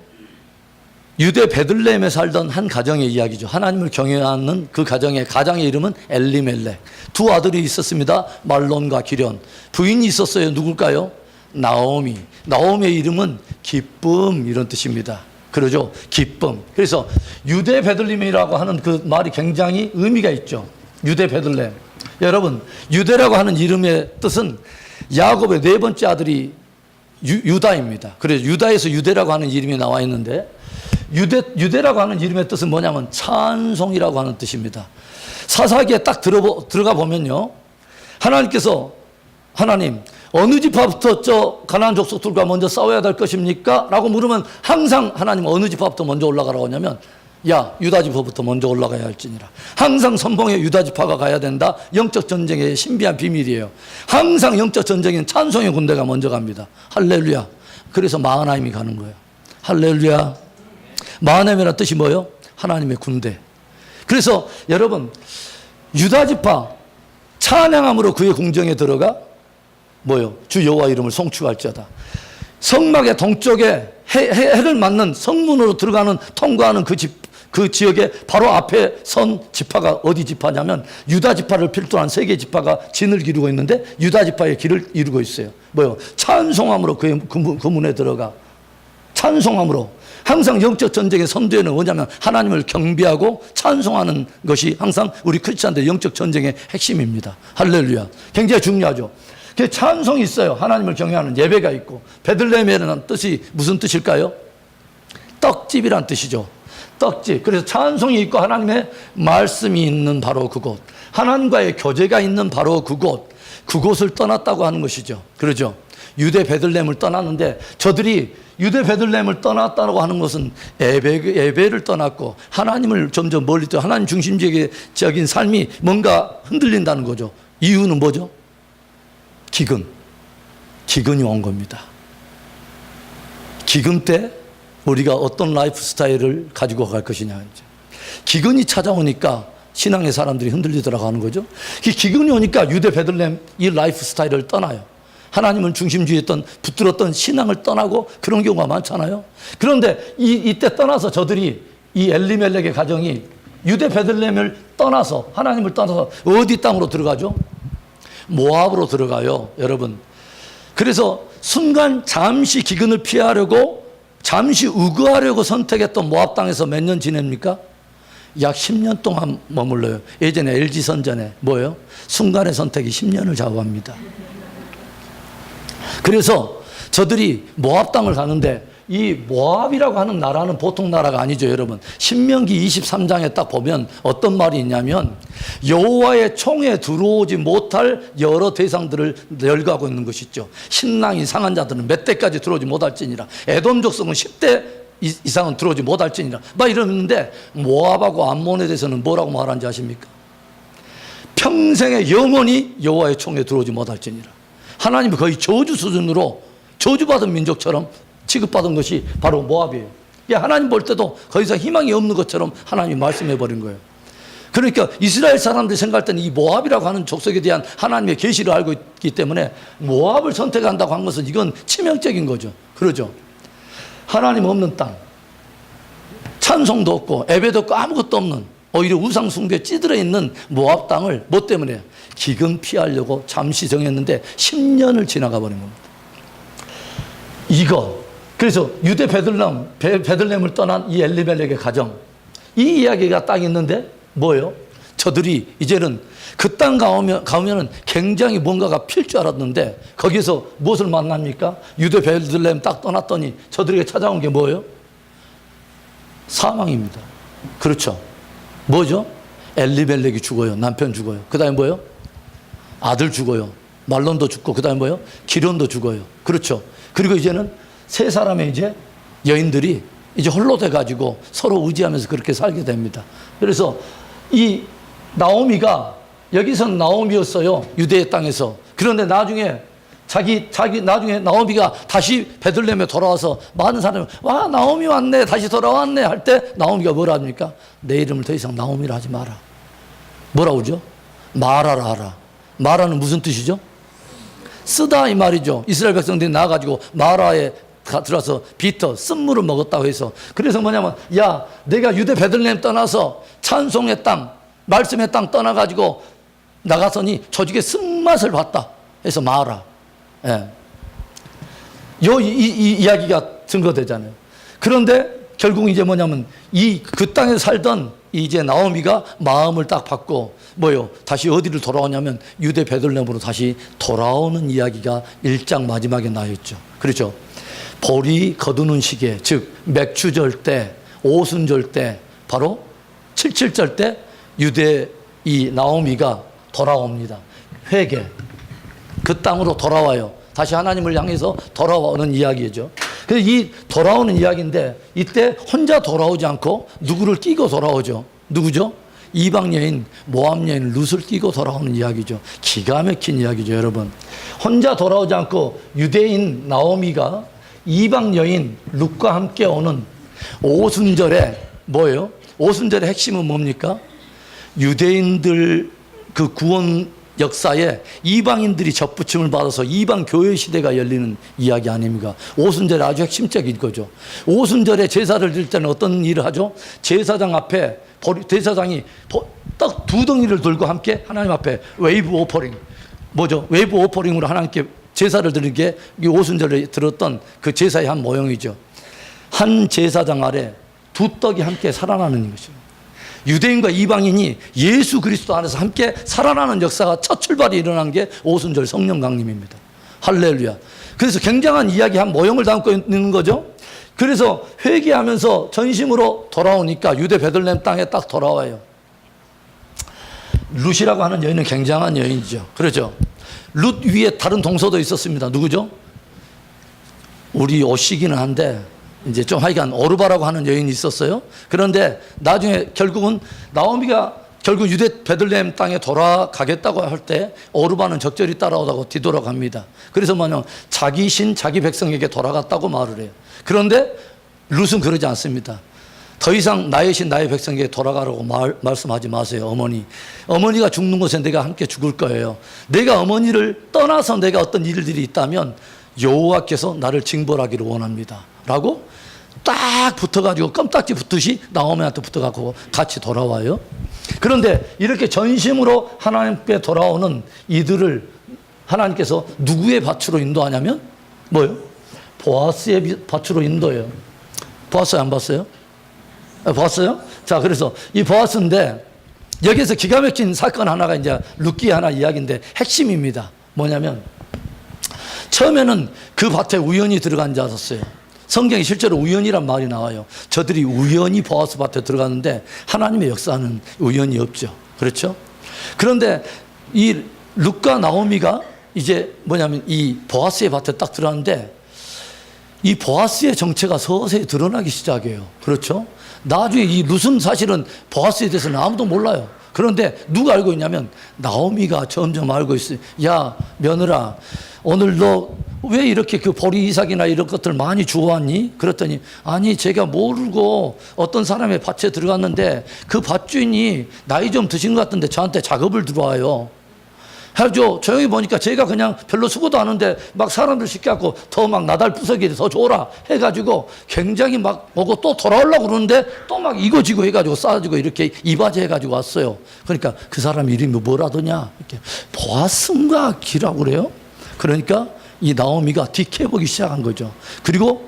유대 베들레헴에 살던 한 가정의 이야기죠. 하나님을 경외하는 그 가정의 이름은 엘리멜렉. 두 아들이 있었습니다. 말론과 기련. 부인이 있었어요. 누굴까요? 나오미. 나오미의 이름은 기쁨, 이런 뜻입니다. 그러죠? 기쁨. 그래서 유대 베들레헴이라고 하는 그 말이 굉장히 의미가 있죠. 유대 베들레헴. 여러분, 유대라고 하는 이름의 뜻은 야곱의 네 번째 아들이 유다입니다. 그래서 유다에서 유대라고 하는 이름이 나와 있는데, 유대라고 하는 이름의 뜻은 뭐냐면 찬송이라고 하는 뜻입니다. 사사기에 딱 들어가 보면요, 하나님께서, 하나님 어느 지파부터 저 가나안 족속들과 먼저 싸워야 될 것입니까? 라고 물으면 항상 하나님 어느 지파부터 먼저 올라가라고 하냐면, 야, 유다 지파부터 먼저 올라가야 할지니라. 항상 선봉에 유다 지파가 가야 된다. 영적 전쟁의 신비한 비밀이에요. 항상 영적 전쟁엔 찬송의 군대가 먼저 갑니다. 할렐루야. 그래서 마하나임이 가는 거예요. 할렐루야. 마하나임이라는 뜻이 뭐예요? 하나님의 군대. 그래서 여러분, 유다 지파 찬양함으로 그의 궁정에 들어가 뭐요? 주 여호와 이름을 송축할지어다. 성막의 동쪽에 해를 맞는 성문으로 들어가는 통과하는 그 지역에 바로 앞에 선 지파가 어디 지파냐면 유다 지파를 필두로 한 세 개 지파가 진을 기르고 있는데 유다 지파의 길을 이루고 있어요. 뭐요? 찬송함으로 그 문에 들어가. 찬송함으로. 항상 영적 전쟁의 선두에는 뭐냐면 하나님을 경배하고 찬송하는 것이 항상 우리 크리스찬들의 영적 전쟁의 핵심입니다. 할렐루야. 굉장히 중요하죠. 그 찬송이 있어요. 하나님을 경외하는 예배가 있고. 베들레헴이라는 뜻이 무슨 뜻일까요? 떡집이란 뜻이죠. 떡집. 그래서 찬송이 있고 하나님의 말씀이 있는 바로 그곳, 하나님과의 교제가 있는 바로 그곳을 떠났다고 하는 것이죠. 그러죠. 유대 베들레헴을 떠났는데, 저들이 유대 베들레헴을 떠났다고 하는 것은 예배를 떠났고 하나님을 점점 멀리 떠 하나님 중심적인 삶이 뭔가 흔들린다는 거죠. 이유는 뭐죠? 기근이 온 겁니다. 기근 때 우리가 어떤 라이프 스타일을 가지고 갈 것이냐. 기근이 찾아오니까 신앙의 사람들이 흔들리더라고 하는 거죠. 기근이 오니까 유대 베들레헴 이 라이프 스타일을 떠나요. 하나님을 중심주의했던 붙들었던 신앙을 떠나고 그런 경우가 많잖아요. 그런데 이때 떠나서 저들이 이 엘리멜렉의 가정이 유대 베들레헴을 떠나서 하나님을 떠나서 어디 땅으로 들어가죠? 모압으로 들어가요, 여러분. 그래서 순간 잠시 기근을 피하려고 잠시 우거하려고 선택했던 모압 땅에서 몇 년 지냅니까? 약 10년 동안 머물러요. 예전에 LG 선전에 뭐예요? 순간의 선택이 10년을 좌우합니다. 그래서 저들이 모압 땅을 가는데, 이 모압이라고 하는 나라는 보통 나라가 아니죠, 여러분. 신명기 23장에 딱 보면 어떤 말이 있냐면 여호와의 총에 들어오지 못할 여러 대상들을 열거하고 있는 것이 있죠. 신랑이 상한 자들은 몇 대까지 들어오지 못할지니라. 에돔 족속은 10대 이상은 들어오지 못할지니라. 막 이러는데 모압하고 암몬에 대해서는 뭐라고 말하는지 아십니까? 평생에 영원히 여호와의 총에 들어오지 못할지니라. 하나님이 거의 저주 수준으로 저주받은 민족처럼 취급받은 것이 바로 모압이에요. 하나님 볼 때도 더 이상 희망이 없는 것처럼 하나님이 말씀해 버린 거예요. 그러니까 이스라엘 사람들이 생각할 때는 이 모압이라고 하는 족속에 대한 하나님의 계시를 알고 있기 때문에 모압을 선택한다고 한 것은 이건 치명적인 거죠. 그러죠. 하나님 없는 땅, 찬송도 없고 예배도 없고 아무것도 없는, 오히려 우상 숭배에 찌들어 있는 모압 땅을 뭐 때문에? 기근 피하려고 잠시 정했는데 10년을 지나가 버린 겁니다. 그래서 유대 베들레헴을 떠난 이 엘리멜렉의 가정, 이 이야기가 딱 있는데 뭐예요? 저들이 이제는 그 땅 가면은 굉장히 뭔가가 필 줄 알았는데 거기서 무엇을 만납니까? 유대 베들레헴 딱 떠났더니 저들에게 찾아온 게 뭐예요? 사망입니다. 그렇죠. 뭐죠? 엘리멜렉이 죽어요. 남편 죽어요. 그 다음에 뭐예요? 아들 죽어요. 말론도 죽고, 그 다음에 뭐예요? 기련도 죽어요. 그렇죠. 그리고 이제는 세 사람의 이제 여인들이 이제 홀로 돼가지고 서로 의지하면서 그렇게 살게 됩니다. 그래서 이 나오미가, 여기서는 나오미였어요. 유대의 땅에서. 그런데 나중에 나중에 나오미가 다시 베들레헴에 돌아와서 많은 사람이, 와, 나오미 왔네, 다시 돌아왔네 할 때 나오미가 뭐라 합니까? 내 이름을 더 이상 나오미라 하지 마라. 뭐라고 그러죠? 마라라 하라. 마라는 무슨 뜻이죠? 쓰다 이 말이죠. 이스라엘 백성들이 나와가지고 마라의 들어서 비터 쓴물을 먹었다고 해서, 그래서 뭐냐면 야 내가 유대 베들레헴 떠나서 찬송의 땅 말씀의 땅 떠나가지고 나가서니 조직의 쓴맛을 봤다 해서 마라. 예. 이 이야기가 증거되잖아요. 그런데 결국 이제 뭐냐면 그 땅에 살던 이제 나오미가 마음을 딱 바꿔 다시 어디를 돌아오냐면 유대 베들레헴으로 다시 돌아오는 이야기가 1장 마지막에 나있죠. 그렇죠. 보리 거두는 시기에, 즉 맥추절 때, 오순절 때, 바로 77절 때 유대 이 나오미가 돌아옵니다. 회개, 그 땅으로 돌아와요. 다시 하나님을 향해서 돌아오는 이야기죠. 그래서 이 돌아오는 이야기인데 이때 혼자 돌아오지 않고 누구를 끼고 돌아오죠. 누구죠? 이방 여인, 모압 여인 룻을 끼고 돌아오는 이야기죠. 기가 막힌 이야기죠, 여러분. 혼자 돌아오지 않고 유대인 나오미가 이방 여인 룻과 함께 오는 오순절에 뭐예요? 오순절의 핵심은 뭡니까? 유대인들 그 구원 역사에 이방인들이 접붙임을 받아서 이방 교회 시대가 열리는 이야기 아닙니까? 오순절에 아주 핵심적인 거죠. 오순절에 제사를 드릴 때는 어떤 일을 하죠? 제사장 앞에 제사장이 딱 2덩이를 들고 함께 하나님 앞에 웨이브 오퍼링, 뭐죠? 웨이브 오퍼링으로 하나님께 제사를 드리는 게 오순절에 들었던 그 제사의 한 모형이죠. 한 제사장 아래 2떡이 함께 살아나는 것입니다. 유대인과 이방인이 예수 그리스도 안에서 함께 살아나는 역사가 첫 출발이 일어난 게 오순절 성령 강림입니다. 할렐루야. 그래서 굉장한 이야기 한 모형을 담고 있는 거죠. 그래서 회개하면서 전심으로 돌아오니까 유대 베들레헴 땅에 딱 돌아와요. 룻이라고 하는 여인은 굉장한 여인이죠. 그렇죠. 룻 위에 다른 동서도 있었습니다. 누구죠? 우리 오시기는 한데 이제 좀 하여간 오르바라고 하는 여인이 있었어요. 그런데 나중에 결국은 나오미가 결국 유대 베들레헴 땅에 돌아가겠다고 할 때 오르바는 적절히 따라오다가 뒤돌아갑니다. 그래서 뭐냐면 자기 신 자기 백성에게 돌아갔다고 말을 해요. 그런데 룻은 그러지 않습니다. 더 이상 나의 신 나의 백성에게 돌아가라고 말씀하지 마세요. 어머니가 죽는 곳에 내가 함께 죽을 거예요. 내가 어머니를 떠나서 내가 어떤 일들이 있다면 여호와께서 나를 징벌하기를 원합니다 라고 딱 붙어가지고 껌딱지 붙듯이 나오미한테 붙어가지고 같이 돌아와요. 그런데 이렇게 전심으로 하나님께 돌아오는 이들을 하나님께서 누구의 밭으로 인도하냐면 뭐요? 보아스의 밭으로 인도해요. 보아스 안 봤어요? 봤어요? 자, 그래서 이 보아스인데 여기에서 기가 막힌 사건 하나가 이제 룻기 하나 이야기인데 핵심입니다. 뭐냐면 처음에는 그 밭에 우연히 들어간 줄 알았어요. 성경에 실제로 우연이란 말이 나와요. 저들이 우연히 보아스 밭에 들어갔는데 하나님의 역사는 우연이 없죠. 그렇죠? 그런데 이 룻과 나오미가 이제 뭐냐면 이 보아스의 밭에 딱 들어갔는데 이 보아스의 정체가 서서히 드러나기 시작해요. 그렇죠? 나중에 이 룻은 사실은 보아스에 대해서는 아무도 몰라요. 그런데 누가 알고 있냐면 나오미가 점점 알고 있어요. 야, 며느라, 오늘 너 왜 이렇게 그 보리 이삭이나 이런 것들 많이 주워왔니? 그랬더니 아니 제가 모르고 어떤 사람의 밭에 들어갔는데 그 밭주인이 나이 좀 드신 것 같은데 저한테 작업을 들어와요. 해줘. 조용히 보니까 제가 그냥 별로 수고도 안 하는데 막 사람들 시켜갖고 더 막 나달 부서기 더 줘라 해가지고 굉장히 막 오고 또 돌아오려고 그러는데 또 막 이거지고 해가지고 싸가지고 이렇게 이바지 해가지고 왔어요. 그러니까 그 사람 이름이 뭐라더냐? 이렇게 보아스인가 기라고 그래요. 그러니까 이 나오미가 뒷해보기 시작한 거죠. 그리고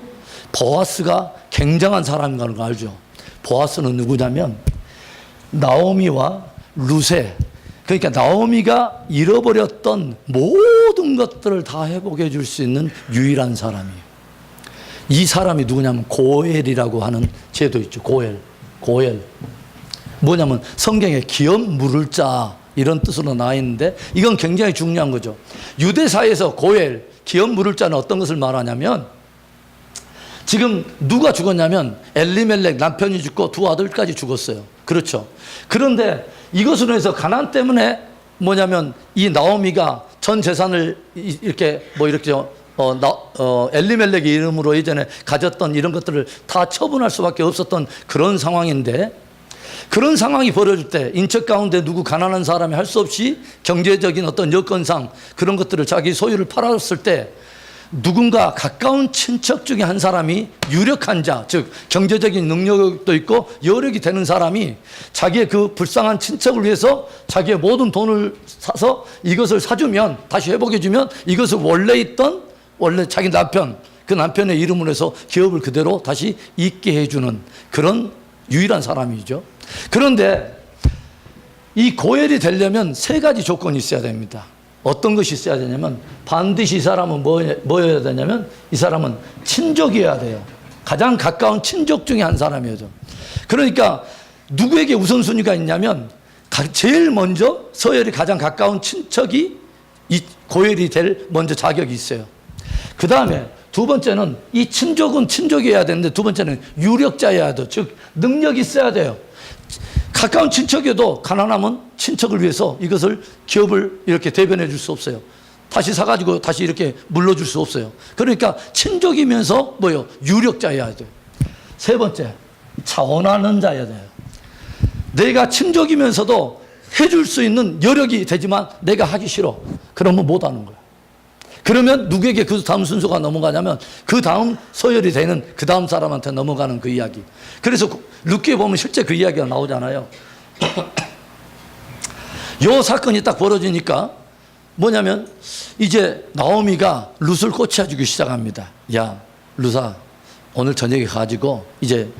보아스가 굉장한 사람인 걸 알죠. 보아스는 누구냐면 나오미와 룻의, 그러니까 나오미가 잃어버렸던 모든 것들을 다 회복해 줄 수 있는 유일한 사람이에요. 이 사람이 누구냐면 고엘이라고 하는 제도 있죠. 고엘. 뭐냐면 성경에 기업 물을 자 이런 뜻으로 나와 있는데 이건 굉장히 중요한 거죠. 유대사에서 고엘, 기업 물을 자는 어떤 것을 말하냐면 지금 누가 죽었냐면 엘리멜렉 남편이 죽고 두 아들까지 죽었어요. 그렇죠. 그런데 이것으로 해서 가난 때문에 뭐냐면 이 나오미가 전 재산을 이렇게 엘리멜렉의 이름으로 예전에 가졌던 이런 것들을 다 처분할 수밖에 없었던 그런 상황인데, 그런 상황이 벌어질 때 인척 가운데 누구 가난한 사람이 할 수 없이 경제적인 어떤 여건상 그런 것들을 자기 소유를 팔았을 때 누군가 가까운 친척 중에 한 사람이 유력한 자, 즉 경제적인 능력도 있고 여력이 되는 사람이 자기의 그 불쌍한 친척을 위해서 자기의 모든 돈을 사서 이것을 사주면, 다시 회복해주면 이것을 원래 자기 남편, 그 남편의 이름으로 해서 기업을 그대로 다시 있게 해주는 그런 유일한 사람이죠. 그런데 이 고엘이 되려면 세 가지 조건이 있어야 됩니다. 어떤 것이 있어야 되냐면, 반드시 이 사람은 뭐여야 되냐면, 이 사람은 친족이어야 돼요. 가장 가까운 친족 중에 한 사람이어야 돼요. 그러니까 누구에게 우선순위가 있냐면, 제일 먼저 서열이 가장 가까운 친척이 이 고엘이 될 먼저 자격이 있어요. 그 다음에 두 번째는 이 친족은 친족이어야 되는데, 두 번째는 유력자여야 돼요. 즉 능력이 있어야 돼요. 가까운 친척이어도 가난하면 친척을 위해서 이것을 기업을 이렇게 대변해 줄 수 없어요. 다시 사가지고 다시 이렇게 물러줄 수 없어요. 그러니까 친족이면서 유력자여야 돼요. 세 번째, 자원하는 자여야 돼요. 내가 친족이면서도 해줄 수 있는 여력이 되지만 내가 하기 싫어. 그러면 못 하는 거야. 그러면 누구에게 그 다음 순서가 넘어가냐면, 그 다음 서열이 되는 그 다음 사람한테 넘어가는 그 이야기. 그래서 룻기에 보면 실제 그 이야기가 나오잖아요. 요 사건이 딱 벌어지니까 뭐냐면, 이제 나오미가 룻을 꼬치아주기 시작합니다. 야, 룻아, 오늘 저녁에 가지고 이제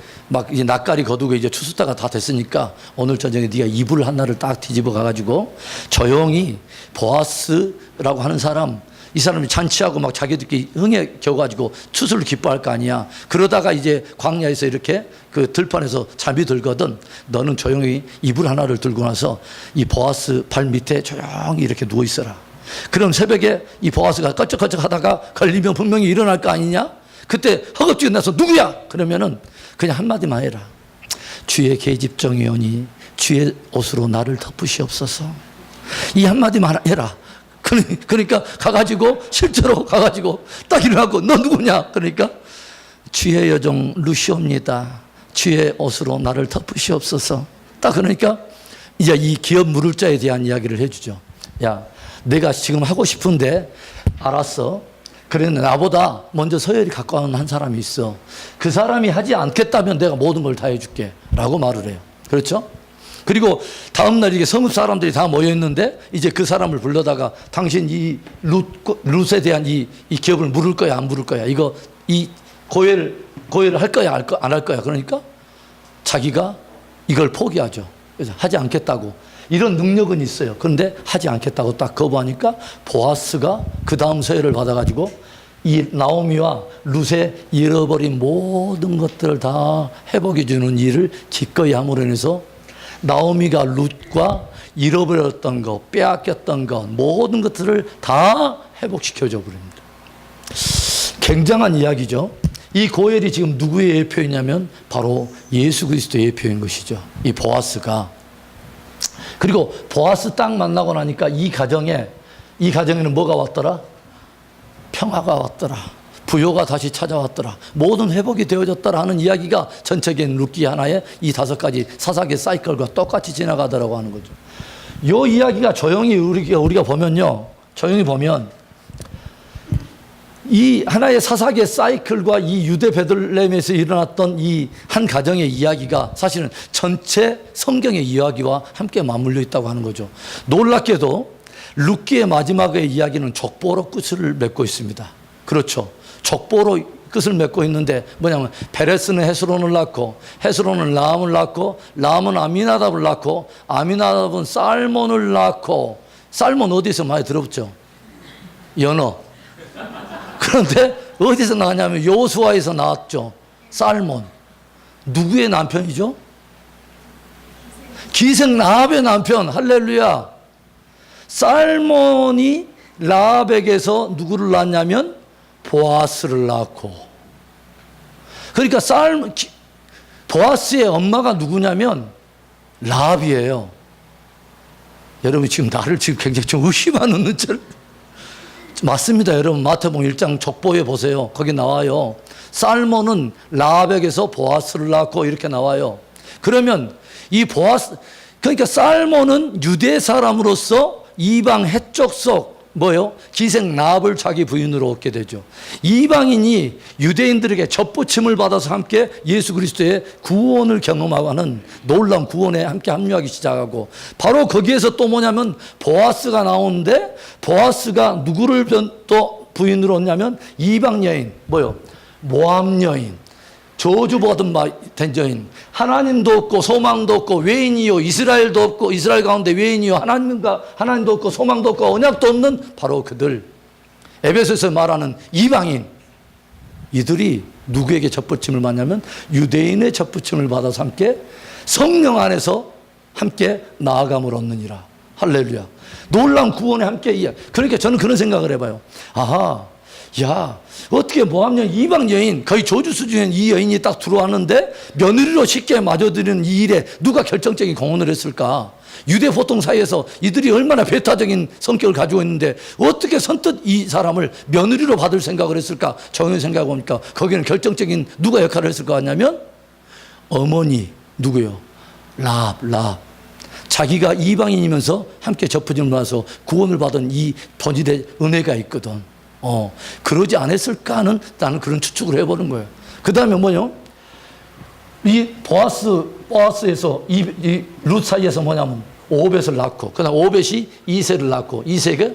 낯가리 거두고 이제 추수때가 다 됐으니까 오늘 저녁에 네가 이불 하나를 딱 뒤집어 가가지고 조용히 보아스라고 하는 사람, 이 사람이 잔치하고 막 자기들끼리 흥에 겨가지고 추수를 기뻐할 거 아니야. 그러다가 이제 광야에서 이렇게 그 들판에서 잠이 들거든. 너는 조용히 이불 하나를 들고 나서 이 보아스 발 밑에 조용히 이렇게 누워 있어라. 그럼 새벽에 이 보아스가 껄쩍껄쩍 하다가 걸리면 분명히 일어날 거 아니냐? 그때 허겁지겁 나서 누구야? 그러면은 그냥 한마디만 해라. 주의 계집종이 오니 주의 옷으로 나를 덮으시옵소서. 이 한마디만 해라. 그러니까 가가지고 실제로 가가지고 딱 일어나고, 너 누구냐? 그러니까 주의 여종 룻이옵니다. 주의 옷으로 나를 덮으시옵소서. 딱 그러니까 이제 이 기업 물을 자에 대한 이야기를 해주죠. 야, 내가 지금 하고 싶은데 알았어. 그런데 나보다 먼저 서열이 가까운 한 사람이 있어. 그 사람이 하지 않겠다면 내가 모든 걸 다 해줄게 라고 말을 해요. 그렇죠? 그리고 다음날 이게 성읍 사람들이 다 모여있는데, 이제 그 사람을 불러다가 당신 이 룻에 대한 이 기업을 물을 거야, 안 물을 거야? 이 고해를 할 거야, 안 할 거야? 그러니까 자기가 이걸 포기하죠. 그래서 하지 않겠다고. 이런 능력은 있어요. 그런데 하지 않겠다고 딱 거부하니까 보아스가 그 다음 서열을 받아가지고 이 나오미와 룻의 잃어버린 모든 것들을 다 회복해주는 일을 기꺼이 함으로 인해서 나오미가 룻과 잃어버렸던 것, 빼앗겼던 것, 모든 것들을 다 회복시켜줘 버립니다. 굉장한 이야기죠. 이 고엘이 지금 누구의 예표이냐면 바로 예수 그리스도의 예표인 것이죠. 이 보아스가. 그리고 보아스 딱 만나고 나니까 이 가정에는 뭐가 왔더라? 평화가 왔더라. 부요가 다시 찾아왔더라. 모든 회복이 되어졌더라 하는 이야기가 전체적인 룻기 하나의 이 5가지 사사기 사이클과 똑같이 지나가더라고 하는 거죠. 이 이야기가 조용히 우리가 보면요. 조용히 보면 이 하나의 사사기의 사이클과 이 유대 베들레헴에서 일어났던 이 한 가정의 이야기가 사실은 전체 성경의 이야기와 함께 맞물려 있다고 하는 거죠. 놀랍게도 룻기의 마지막의 이야기는 족보로 끝을 맺고 있습니다. 그렇죠. 족보로 끝을 맺고 있는데 뭐냐면, 베레스는 헤스론을 낳고, 헤스론은 라암을 낳고, 라암은 아미나답을 낳고, 아미나답은 살몬을 낳고. 살몬 어디서 많이 들어봤죠? 연어. 그런데 어디서 나왔냐면 여호수아에서 나왔죠. 살몬. 누구의 남편이죠? 기생 라합의 남편. 할렐루야. 살몬이 라합에게서 누구를 낳냐면 보아스를 낳고. 그러니까 보아스의 엄마가 누구냐면 라합이에요. 여러분 지금 나를 지금 굉장히 좀 의심하는 눈치를. 맞습니다. 여러분 마태복음 1장 족보에 보세요. 거기 나와요. 살몬은 라합에게서 보아스를 낳고 이렇게 나와요. 그러면 이 보아스, 그러니까 살몬은 유대 사람으로서 이방 해족 속 뭐요? 기생 라합을 자기 부인으로 얻게 되죠. 이방인이 유대인들에게 접붙임을 받아서 함께 예수 그리스도의 구원을 경험하는 놀라운 구원에 함께 합류하기 시작하고, 바로 거기에서 또 뭐냐면 보아스가 나오는데, 보아스가 누구를 또 부인으로 얻냐면 이방 여인, 뭐요? 모압 여인, 저주받은 바 된 여인, 하나님도 없고 소망도 없고 외인이요 이스라엘도 없고 이스라엘 가운데 외인이요 하나님도 없고 소망도 없고 언약도 없는 바로 그들, 에베소에서 말하는 이방인, 이들이 누구에게 접붙임을 받냐면 유대인의 접붙임을 받아서 함께 성령 안에서 함께 나아감을 얻느니라. 할렐루야. 놀라운 구원에 함께. 그러니까 저는 그런 생각을 해봐요. 아하, 야, 어떻게 모압 여인, 이방 여인, 거의 저주 수준의 이 여인이 딱 들어왔는데 며느리로 쉽게 맞아들이는 이 일에 누가 결정적인 공헌을 했을까? 유대 보통 사이에서 이들이 얼마나 배타적인 성격을 가지고 있는데 어떻게 선뜻 이 사람을 며느리로 받을 생각을 했을까? 정의 생각해 보니까 거기는 결정적인 누가 역할을 했을 것 같냐면 어머니, 누구요? 라합. 자기가 이방인이면서 함께 접붙임을 받아서 구원을 받은 이 번지대 은혜가 있거든. 그러지 않았을까 하는 나는 그런 추측을 해보는 거예요. 그 다음에 뭐요? 이 보아스에서 이 룻 사이에서 뭐냐면 오벳을 낳고, 그 다음 오벳이 이새를 낳고, 이새가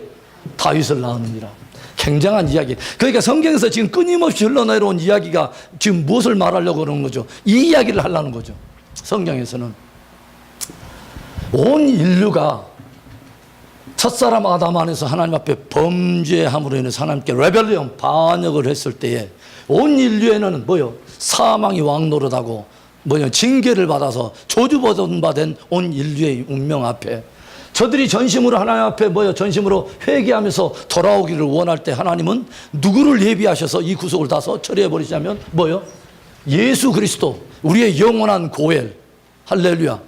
다윗을 낳느니라. 굉장한 이야기. 그러니까 성경에서 지금 끊임없이 흘러내려온 이야기가 지금 무엇을 말하려고 그러는 거죠? 이 이야기를 하려는 거죠. 성경에서는 온 인류가 첫사람 아담 안에서 하나님 앞에 범죄함으로 인해서 하나님께 레벨리온, 반역을 했을 때에 온 인류에는 뭐요? 사망이 왕노릇하고 뭐요? 징계를 받아서 저주받은 바 된 온 인류의 운명 앞에 저들이 전심으로 하나님 앞에 뭐요? 전심으로 회개하면서 돌아오기를 원할 때 하나님은 누구를 예비하셔서 이 구속을 다 처리해 버리자면 뭐요? 예수 그리스도, 우리의 영원한 고엘. 할렐루야.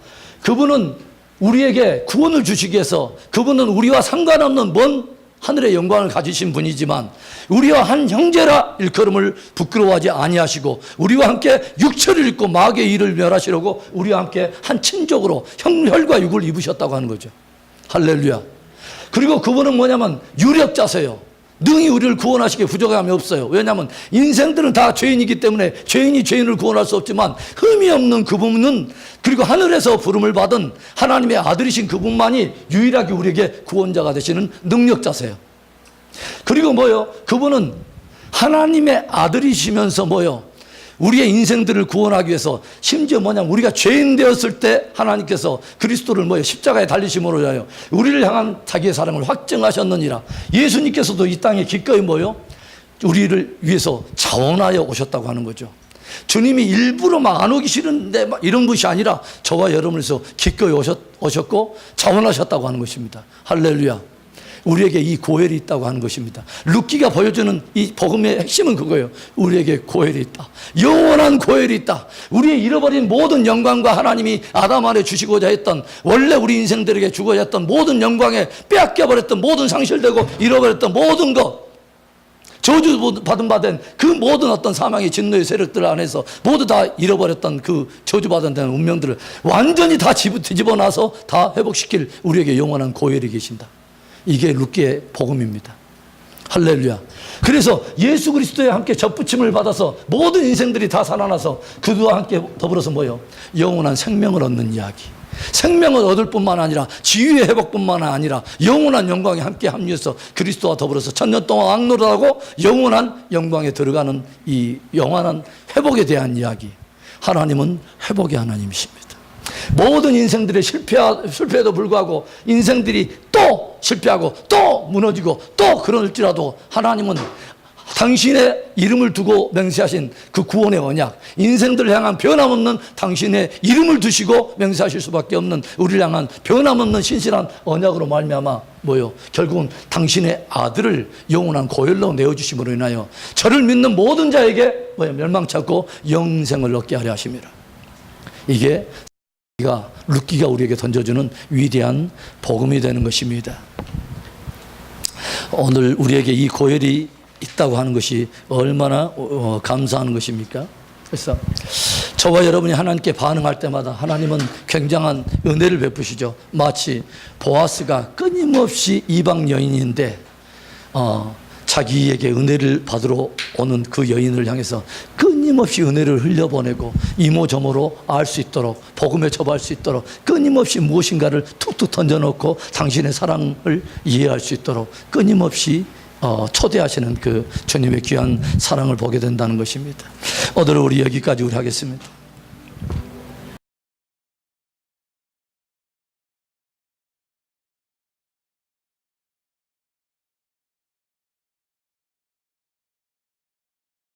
그분은 우리에게 구원을 주시기 위해서, 그분은 우리와 상관없는 먼 하늘의 영광을 가지신 분이지만 우리와 한 형제라 일컬음을 부끄러워하지 아니하시고 우리와 함께 육체를 입고 마귀의 일을 멸하시려고 우리와 함께 한 친족으로 혈과 육을 입으셨다고 하는 거죠. 할렐루야. 그리고 그분은 뭐냐면 유력자세요. 능히 우리를 구원하시기에 부족함이 없어요. 왜냐하면 인생들은 다 죄인이기 때문에 죄인이 죄인을 구원할 수 없지만 흠이 없는 그분은, 그리고 하늘에서 부름을 받은 하나님의 아들이신 그분만이 유일하게 우리에게 구원자가 되시는 능력자세요. 그리고 뭐요? 그분은 하나님의 아들이시면서 뭐요? 우리의 인생들을 구원하기 위해서, 심지어 뭐냐면 우리가 죄인 되었을 때 하나님께서 그리스도를 뭐요? 십자가에 달리심으로 하여 우리를 향한 자기의 사랑을 확증하셨느니라. 예수님께서도 이 땅에 기꺼이 뭐요? 우리를 위해서 자원하여 오셨다고 하는 거죠. 주님이 일부러 막 안 오기 싫은데 막 이런 것이 아니라 저와 여러분을 위해서 기꺼이 오셨고 자원하셨다고 하는 것입니다. 할렐루야. 우리에게 이 고엘이 있다고 하는 것입니다. 룻기가 보여주는 이 복음의 핵심은 그거예요. 우리에게 고엘이 있다. 영원한 고엘이 있다. 우리의 잃어버린 모든 영광과 하나님이 아담 안에 주시고자 했던, 원래 우리 인생들에게 주고자 했던 모든 영광에 빼앗겨버렸던, 모든 상실되고 잃어버렸던 모든 것, 저주받은 바 된 그 모든 어떤 사망의 진노의 세력들 안에서 모두 다 잃어버렸던 그 저주받은 된 운명들을 완전히 다 뒤집어 놔서 다 회복시킬 우리에게 영원한 고엘이 계신다. 이게 룻기의 복음입니다. 할렐루야. 그래서 예수 그리스도에 함께 접붙임을 받아서 모든 인생들이 다 살아나서 그와 함께 더불어서 뭐요? 영원한 생명을 얻는 이야기. 생명을 얻을 뿐만 아니라 지위의 회복뿐만 아니라 영원한 영광에 함께 합류해서 그리스도와 더불어서 천년 동안 왕노릇하고 영원한 영광에 들어가는 이 영원한 회복에 대한 이야기. 하나님은 회복의 하나님이십니다. 모든 인생들의 실패에도 불구하고 인생들이 또 실패하고 또 무너지고 또 그럴지라도 하나님은 당신의 이름을 두고 맹세하신 그 구원의 언약, 인생들을 향한 변함없는 당신의 이름을 두시고 맹세하실 수밖에 없는 우리를 향한 변함없는 신실한 언약으로 말미암아 뭐요? 결국은 당신의 아들을 영원한 고열로 내어주심으로 인하여 저를 믿는 모든 자에게 뭐요? 멸망치 않고 영생을 얻게 하려 하심이라. 이게 룻기가 우리에게 던져주는 위대한 복음이 되는 것입니다. 오늘 우리에게 이 고열이 있다고 하는 것이 얼마나 감사한 것입니까? 그래서 저와 여러분이 하나님께 반응할 때마다 하나님은 굉장한 은혜를 베푸시죠. 마치 보아스가 끊임없이 이방 여인인데 자기에게 은혜를 받으러 오는 그 여인을 향해서 끊임없이 은혜를 흘려보내고 이모저모로 알 수 있도록 복음에 접할 수 있도록 끊임없이 무엇인가를 툭툭 던져놓고 당신의 사랑을 이해할 수 있도록 끊임없이 초대하시는 그 주님의 귀한 사랑을 보게 된다는 것입니다. 오늘 우리 여기까지 하겠습니다.